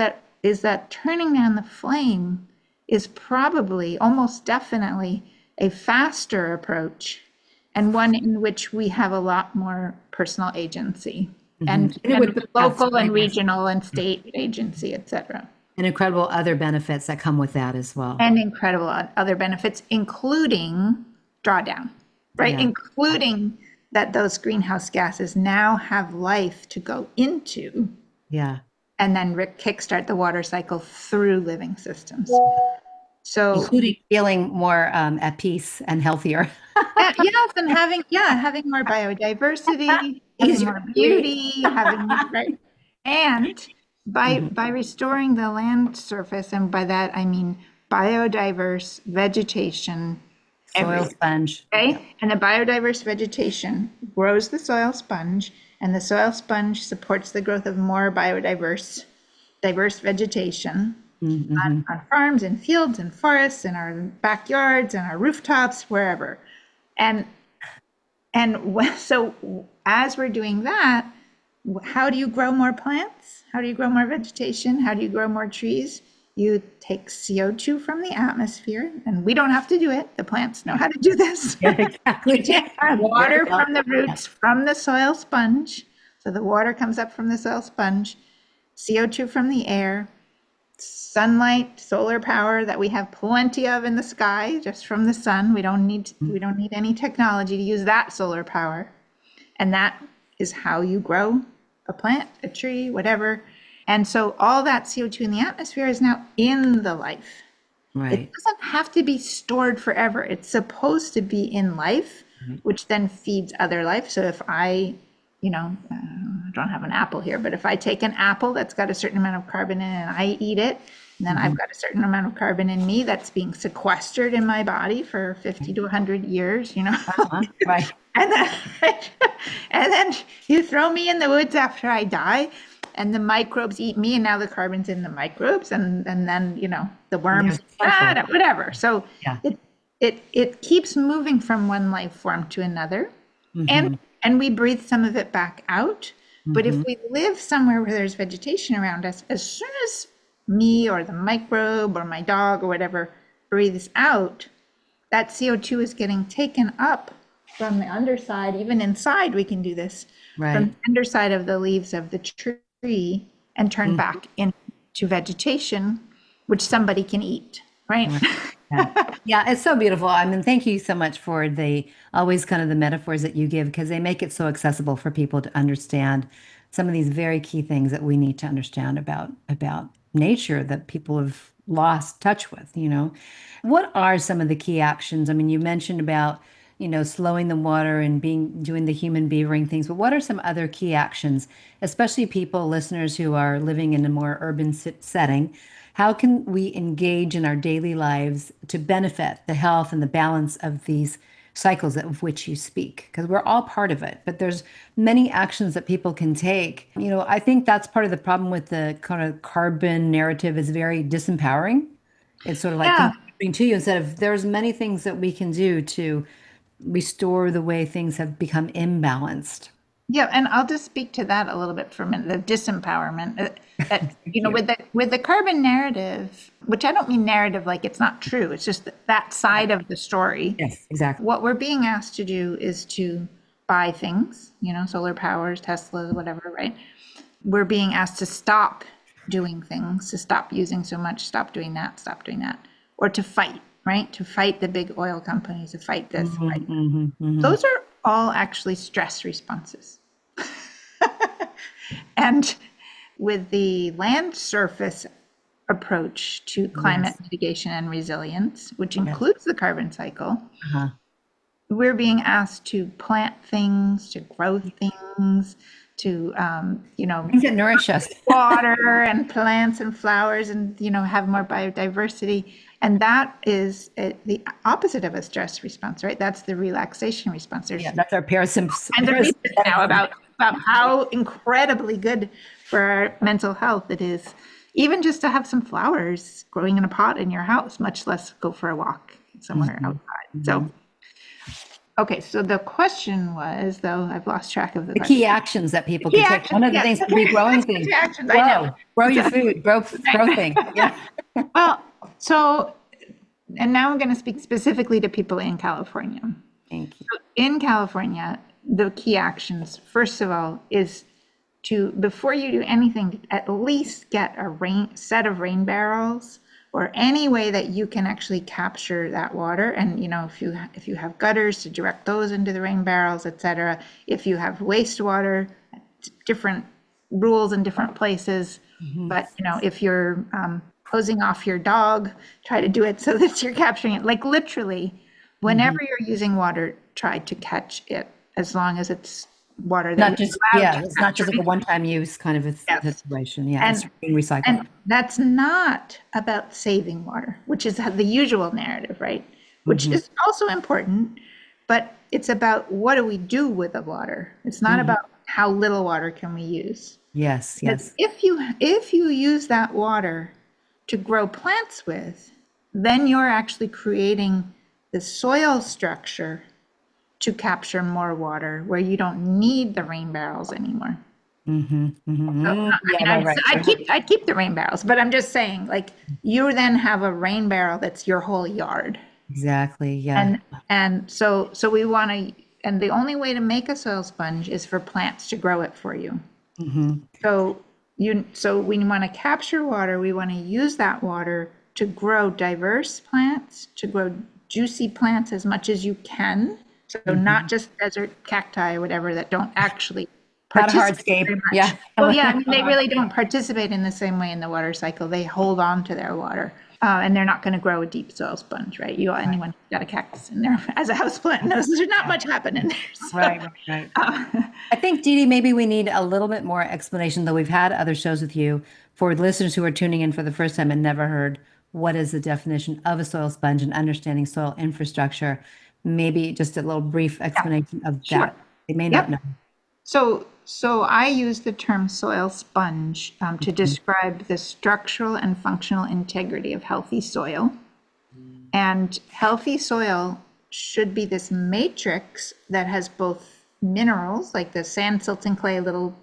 that turning down the flame is probably, almost definitely, a faster approach, and one in which we have a lot more personal agency and local and regional and state agency, et cetera. And incredible other benefits that come with that as well. And incredible other benefits, including drawdown. right? Yeah. Including that those greenhouse gases now have life to go into Yeah. and then kickstart the water cycle through living systems. So Including feeling more at peace and healthier. yes, and having more biodiversity, having Easier more to breathe. beauty, right, and by restoring the land surface, and by that I mean biodiverse vegetation Soil everywhere. sponge. Okay, and the biodiverse vegetation grows the soil sponge, and the soil sponge supports the growth of more diverse vegetation on farms and fields and forests and our backyards and our rooftops, wherever. And so as we're doing that, how do you grow more plants? How do you grow more vegetation? How do you grow more trees? You take CO2 from the atmosphere, and we don't have to do it. The plants know how to do this. Yeah, exactly. You take water from the roots, from the soil sponge. So the water comes up from the soil sponge, CO2 from the air, sunlight, solar power that we have plenty of in the sky just from the sun. We don't need any technology to use that solar power. And that is how you grow a plant, a tree, whatever. And so all that CO2 in the atmosphere is now in the life. Right. It doesn't have to be stored forever. It's supposed to be in life, which then feeds other life. So if I don't have an apple here, but if I take an apple that's got a certain amount of carbon in it and I eat it, and then I've got a certain amount of carbon in me that's being sequestered in my body for 50 to 100 years, Right. and then you throw me in the woods after I die, and the microbes eat me, and now the carbon's in the microbes, and then the worms, whatever. So Yeah. it keeps moving from one life form to another, and we breathe some of it back out. But if we live somewhere where there's vegetation around us, as soon as me or the microbe or my dog or whatever breathes out, that CO2 is getting taken up from the underside. Even inside, we can do this from the underside of the leaves of the tree and turn back into vegetation, which somebody can eat, right? Yeah, it's so beautiful. I mean, thank you so much for always kind of the metaphors that you give, because they make it so accessible for people to understand some of these very key things that we need to understand about nature that people have lost touch with, What are some of the key actions? I mean, you mentioned about, slowing the water and doing the human beavering things, but what are some other key actions, especially listeners who are living in a more urban setting? How can we engage in our daily lives to benefit the health and the balance of these cycles of which you speak? Because we're all part of it, but there's many actions that people can take. I think that's part of the problem with the kind of carbon narrative is very disempowering. It's sort of like comparing to you instead of there's many things that we can do to restore the way things have become imbalanced. Yeah, and I'll just speak to that a little bit for a minute, the disempowerment. With the carbon narrative, which I don't mean narrative like it's not true, it's just that side of the story. Yes, exactly. What we're being asked to do is to buy things, solar powers, Teslas, whatever, right? We're being asked to stop doing things, to stop using so much, stop doing that, or to fight, right? To fight the big oil companies, to fight this, right? Those are all actually stress responses. And with the land surface approach to climate mitigation and resilience, which includes the carbon cycle, we're being asked to plant things, to grow things, to things that nourish us, water and plants and flowers, and have more biodiversity. And that is the opposite of a stress response, right? That's the relaxation response. That's our parasympathetic. And there's research now about how incredibly good for our mental health it is, even just to have some flowers growing in a pot in your house, much less go for a walk somewhere outside. So, okay, so the question was, though, I've lost track of the key actions that people can take. One of the things could be growing things. Grow your food, grow things. Yeah. Well, so, and now I'm going to speak specifically to people in California. Thank you. So in California, the key actions, first of all, is to, before you do anything, at least get a set of rain barrels or any way that you can actually capture that water. And, if you have gutters, to direct those into the rain barrels, et cetera. If you have wastewater, different rules in different places. But, if you're hosing off your dog, try to do it so that you're capturing it. Like literally, whenever you're using water, try to catch it, as long as it's water that Not just, you're allowed to it's not just like a one-time use kind of a Yes. situation. Yeah, it's being recycled. And that's not about saving water, which is the usual narrative, right? Which is also important, but it's about what do we do with the water? It's not about how little water can we use. Yes, yes. If you use that water to grow plants with, then you're actually creating the soil structure to capture more water, where you don't need the rain barrels anymore. I'd keep the rain barrels, but I'm just saying, like, you then have a rain barrel that's your whole yard. Exactly. Yeah. And so we want to, and the only way to make a soil sponge is for plants to grow it for you. So we want to capture water. We want to use that water to grow diverse plants, to grow juicy plants as much as you can. So not just desert cacti or whatever that don't actually Not a participate hardscape. very much. Yeah. Well, yeah, I mean, they really don't participate in the same way in the water cycle. They hold on to their water, and they're not going to grow a deep soil sponge, right? Anyone who's got a cactus in there as a houseplant knows there's not much happening there. So, Right. I think, Didi, maybe we need a little bit more explanation, though we've had other shows with you, for listeners who are tuning in for the first time and never heard what is the definition of a soil sponge and understanding soil infrastructure. Maybe just a little brief explanation of that. Sure. They may not know. So I use the term soil sponge to describe the structural and functional integrity of healthy soil. And healthy soil should be this matrix that has both minerals, like the sand, silt, and clay, little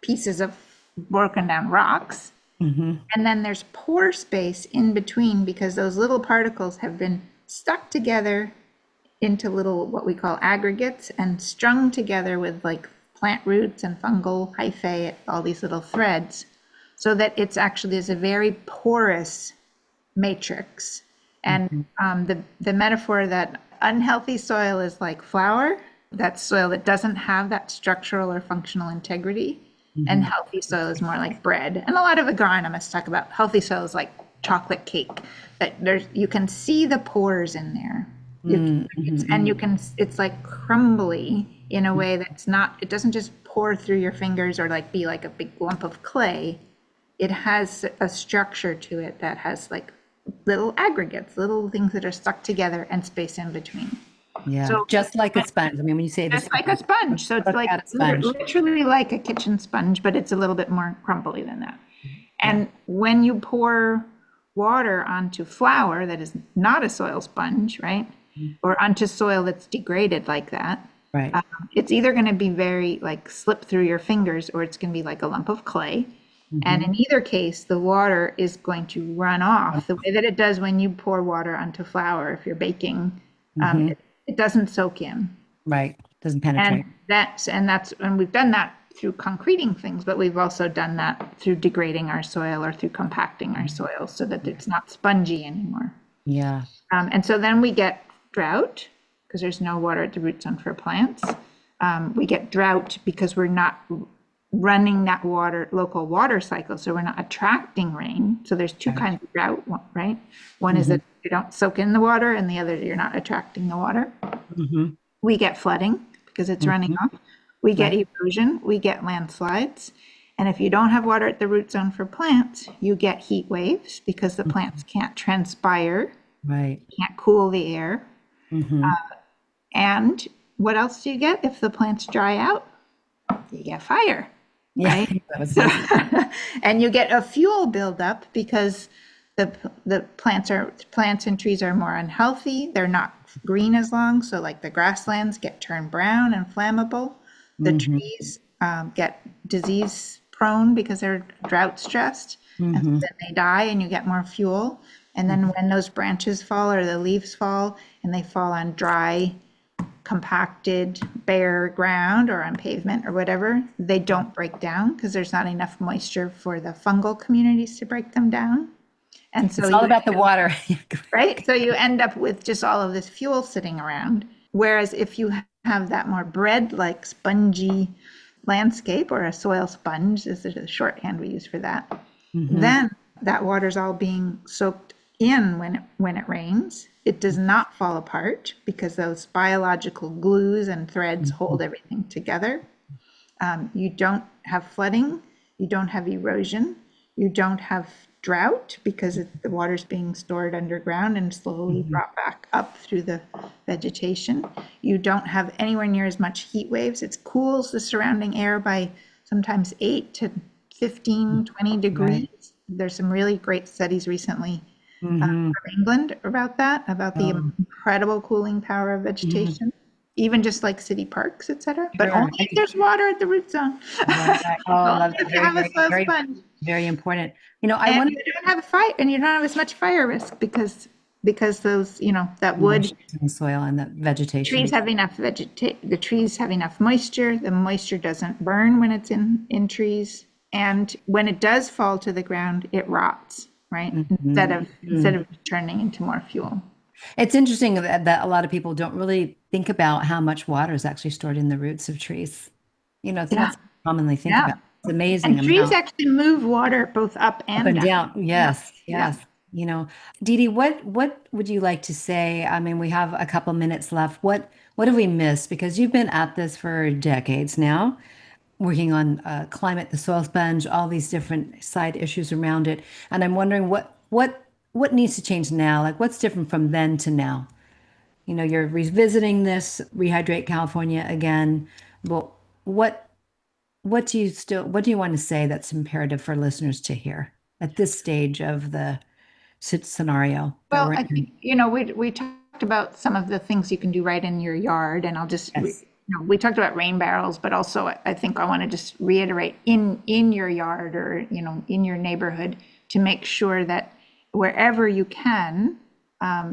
pieces of broken down rocks. And then there's pore space in between, because those little particles have been stuck together into little, what we call aggregates, and strung together with like plant roots and fungal hyphae, all these little threads, so that it's actually is a very porous matrix. And the metaphor that unhealthy soil is like flour, that's soil that doesn't have that structural or functional integrity. And healthy soil is more like bread. And a lot of agronomists talk about healthy soil is like chocolate cake, that you can see the pores in there. It's like crumbly in a way that's not, it doesn't just pour through your fingers or like be like a big lump of clay. It has a structure to it that has like little aggregates, little things that are stuck together and space in between. Yeah. So just like a sponge. I mean, when you say just like a sponge. So it's like literally like a kitchen sponge, but it's a little bit more crumbly than that. And when you pour water onto flour that is not a soil sponge, right? Or onto soil that's degraded like that, right? It's either going to be very like slip through your fingers, or it's going to be like a lump of clay. And in either case, the water is going to run off the way that it does when you pour water onto flour. If you're baking, it doesn't soak in. Right. Doesn't penetrate. And we've done that through concreting things, but we've also done that through degrading our soil or through compacting our soil so that it's not spongy anymore. Yeah. And so then we get drought, because there's no water at the root zone for plants. We get drought because we're not running that local water cycle, so we're not attracting rain. So there's two kinds of drought, right? One is that you don't soak in the water, and the other, you're not attracting the water. We get flooding because it's running off. We get erosion. We get landslides. And if you don't have water at the root zone for plants, you get heat waves because the plants can't transpire, can't cool the air. And what else do you get if the plants dry out? You get fire, right? And you get a fuel buildup because the plants and trees are more unhealthy. They're not green as long. So like the grasslands get turned brown and flammable. The trees get disease prone because they're drought stressed. And so then they die and you get more fuel. And then when those branches fall or the leaves fall and they fall on dry, compacted, bare ground or on pavement or whatever, they don't break down because there's not enough moisture for the fungal communities to break them down. And so It's all about the water. right? So you end up with just all of this fuel sitting around. Whereas if you have that more bread-like spongy landscape, or a soil sponge is the shorthand we use for that, then that water's all being soaked in when it rains. It does not fall apart because those biological glues and threads hold everything together. You don't have flooding, you don't have erosion, you don't have drought because the water's being stored underground and slowly brought back up through the vegetation. You don't have anywhere near as much heat waves. It cools the surrounding air by sometimes 8 to 15, 20 degrees. Right. There's some really great studies recently from England about that, about the incredible cooling power of vegetation. Even just like city parks, etc. But only if there's water at the root zone. Right. Oh, I love that. If you have a soil sponge. Very important. You don't have a fire, and you don't have as much fire risk because those, that wood in the soil and the vegetation. Trees have enough the trees have enough moisture. The moisture doesn't burn when it's in trees, and when it does fall to the ground, it rots, right? Instead of turning into more fuel. It's interesting that a lot of people don't really think about how much water is actually stored in the roots of trees. It's not commonly think about. It's amazing. And trees actually move water both up and down. Yes. Didi, what would you like to say? I mean, we have a couple minutes left. What have we missed? Because you've been at this for decades now, working on climate, the soil sponge, all these different side issues around it. And I'm wondering what needs to change now? Like, what's different from then to now? You're revisiting this Rehydrate California again, but what do you want to say that's imperative for listeners to hear at this stage of the scenario? Well, I think, we talked about some of the things you can do right in your yard, and I'll just, we talked about rain barrels, but also I think I want to just reiterate in your yard or, in your neighborhood, to make sure that wherever you can,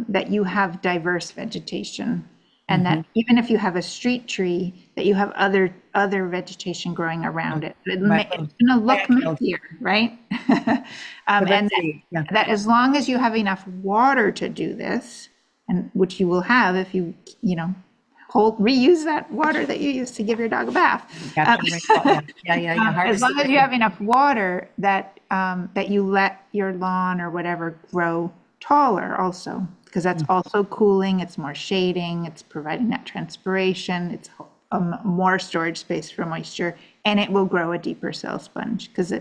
that you have diverse vegetation, and that even if you have a street tree, that you have other vegetation growing around it. It's going to look messier, right? And that as long as you have enough water to do this, and which you will have if you reuse that water that you use to give your dog a bath. As long as you have enough water that you let your lawn or whatever grow taller also, because that's also cooling, it's more shading, it's providing that transpiration, it's more storage space for moisture, and it will grow a deeper cell sponge because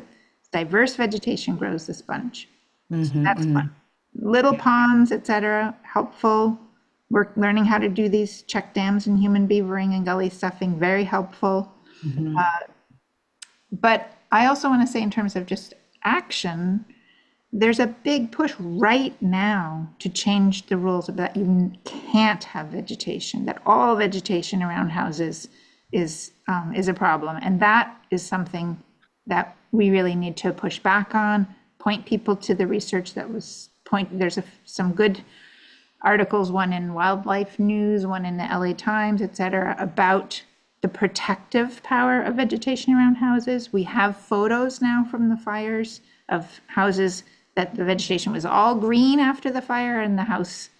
diverse vegetation grows the sponge. So that's fun. Little ponds, etc., helpful. We're learning how to do these check dams and human beavering and gully stuffing, very helpful. But I also want to say, in terms of just action, there's a big push right now to change the rules that you can't have vegetation, that all vegetation around houses is a problem. And that is something that we really need to push back on, point people to the research that was there's some good articles, one in Wildlife News, one in the LA Times, et cetera, about the protective power of vegetation around houses. We have photos now from the fires of houses that the vegetation was all green after the fire, and the house,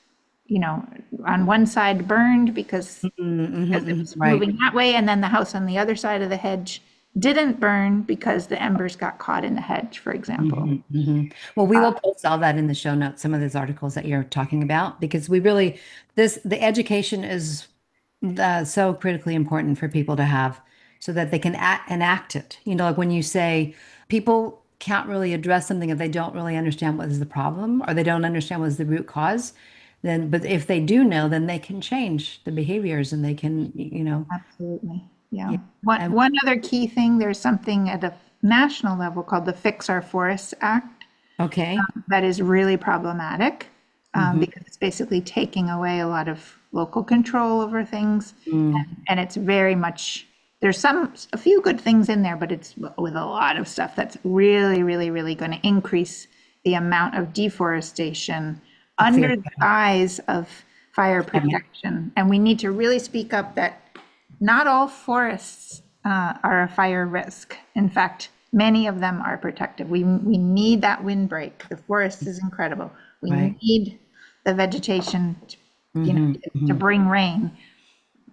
on one side burned because it was moving that way, and then the house on the other side of the hedge didn't burn because the embers got caught in the hedge, for example. Well, we will post all that in the show notes, some of those articles that you're talking about, because the education is so critically important for people to have so that they can enact it. Like when you say people can't really address something if they don't really understand what is the problem, or they don't understand what is the root cause, but if they do know, then they can change the behaviors, and they can, Absolutely. Yeah. One other key thing, there's something at a national level called the Fix Our Forests Act. Okay. That is really problematic because it's basically taking away a lot of local control over things. And it's very much, there's a few good things in there, but it's with a lot of stuff that's really, really, really going to increase the amount of deforestation under the guise of fire protection. And we need to really speak up that not all forests are a fire risk. In fact, Many of them are protective. We need that windbreak. The forest is incredible. We need the vegetation to bring rain.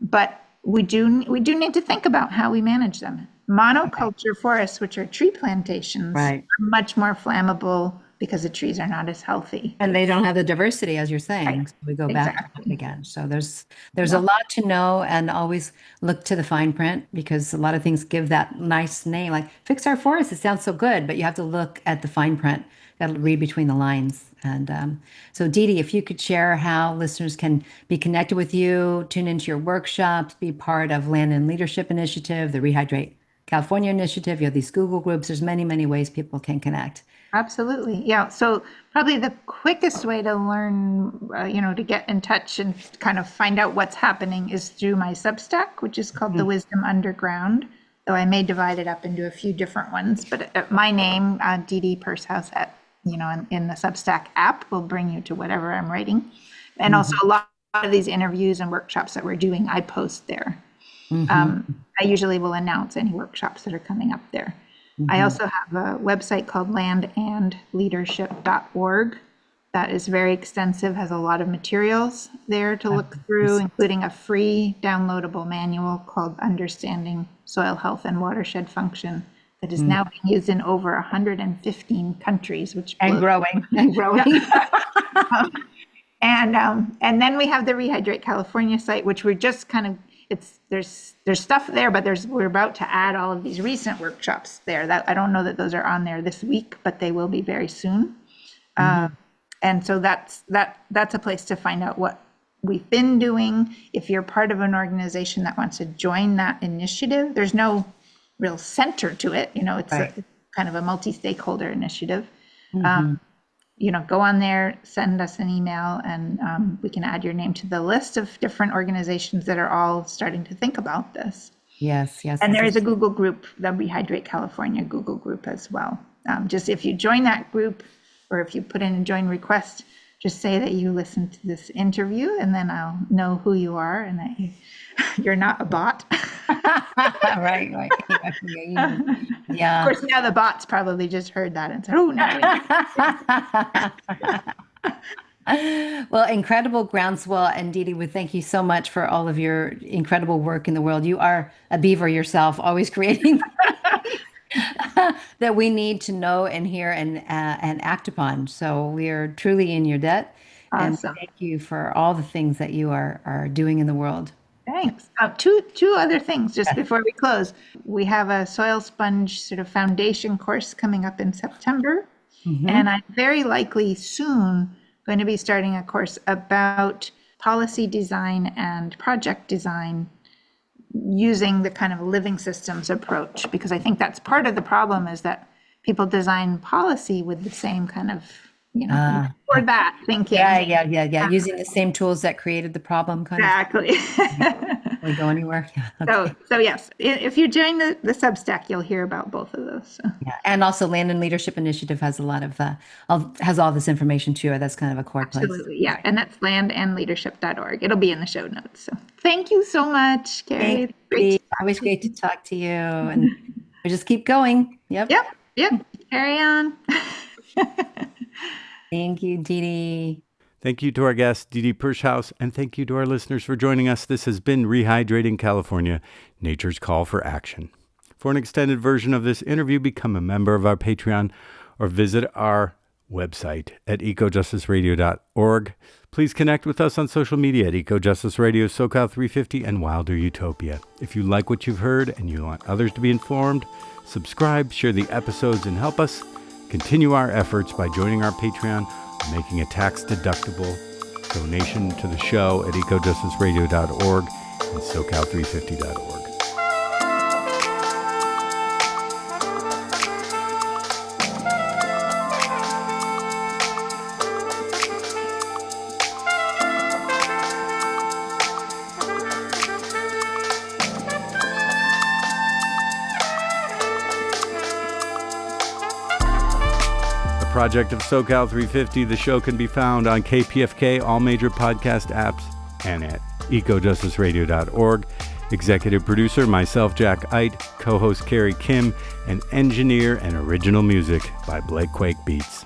But we do need to think about how we manage them. Monoculture forests, which are tree plantations, are much more flammable because the trees are not as healthy. And they don't have the diversity, as you're saying. So we go back to that again. So there's a lot to know, and always look to the fine print, because a lot of things give that nice name, like fix our forest. It sounds so good, but you have to look at the fine print. Got to read between the lines. And so Didi, if you could share how listeners can be connected with you, tune into your workshops, be part of Land and Leadership Initiative, the Rehydrate California Initiative. You have these Google groups. There's many, many ways people can connect. Absolutely. Yeah. So probably the quickest way to learn, to get in touch and kind of find out what's happening is through my Substack, which is called The Wisdom Underground. Though I may divide it up into a few different ones, but my name, Didi Pershouse, in the Substack app will bring you to whatever I'm writing. And also a lot of these interviews and workshops that we're doing, I post there. I usually will announce any workshops that are coming up there. I also have a website called landandleadership.org that is very extensive, has a lot of materials there to look through, including a free downloadable manual called Understanding Soil Health and Watershed Function that is now being used in over 115 countries, and growing. And then we have the Rehydrate California site, which we're just kind of, there's stuff there, but we're about to add all of these recent workshops there. That I don't know that those are on there this week, but they will be very soon. And so that's a place to find out what we've been doing. If you're part of an organization that wants to join that initiative, there's no real center to it. It's kind of a multi-stakeholder initiative. Go on there, send us an email, and we can add your name to the list of different organizations that are all starting to think about this. Yes. And there is a Google group, the Rehydrate California Google group as well. Just if you join that group, or if you put in a join request, just say that you listened to this interview, and then I'll know who you are and that you're not a bot. Right. Yeah. Of course, now the bots probably just heard that and said, "Oh, no." Well, incredible groundswell. And Didi, we thank you so much for all of your incredible work in the world. You are a beaver yourself, always creating that we need to know and hear and act upon. So we are truly in your debt. Awesome. And thank you for all the things that you are doing in the world. Thanks. Two other things just before we close. We have a soil sponge sort of foundation course coming up in September. And I'm very likely soon going to be starting a course about policy design and project design using the kind of living systems approach, because I think that's part of the problem, is that people design policy with the same kind of, or that thinking. Yeah. Using the same tools that created the problem. Exactly. We go anywhere. Yeah. Okay. So yes, if you join the Substack, you'll hear about both of those. So. Yeah. And also Land and Leadership Initiative has a lot of, has all this information too. That's kind of a core place. Absolutely. Yeah. And that's landandleadership.org. It'll be in the show notes. So thank you so much, Carrie. Always great to talk to you. And we just keep going. Yep. Carry on. Thank you, Didi. Thank you to our guest, Didi Pershouse, and thank you to our listeners for joining us. This has been Rehydrating California, Nature's Call for Action. For an extended version of this interview, become a member of our Patreon or visit our website at ecojusticeradio.org. Please connect with us on social media at EcoJustice Radio, SoCal350, and Wilder Utopia. If you like what you've heard and you want others to be informed, subscribe, share the episodes, and help us continue our efforts by joining our Patreon or making a tax-deductible donation to the show at ecojusticeradio.org and SoCal350.org. Project of SoCal 350. The show can be found on KPFK, all major podcast apps, and at ecojusticeradio.org. Executive producer, myself, Jack Eit, co-host Carrie Kim, and engineer and original music by Blake Quake Beats.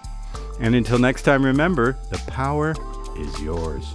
And until next time, remember, the power is yours.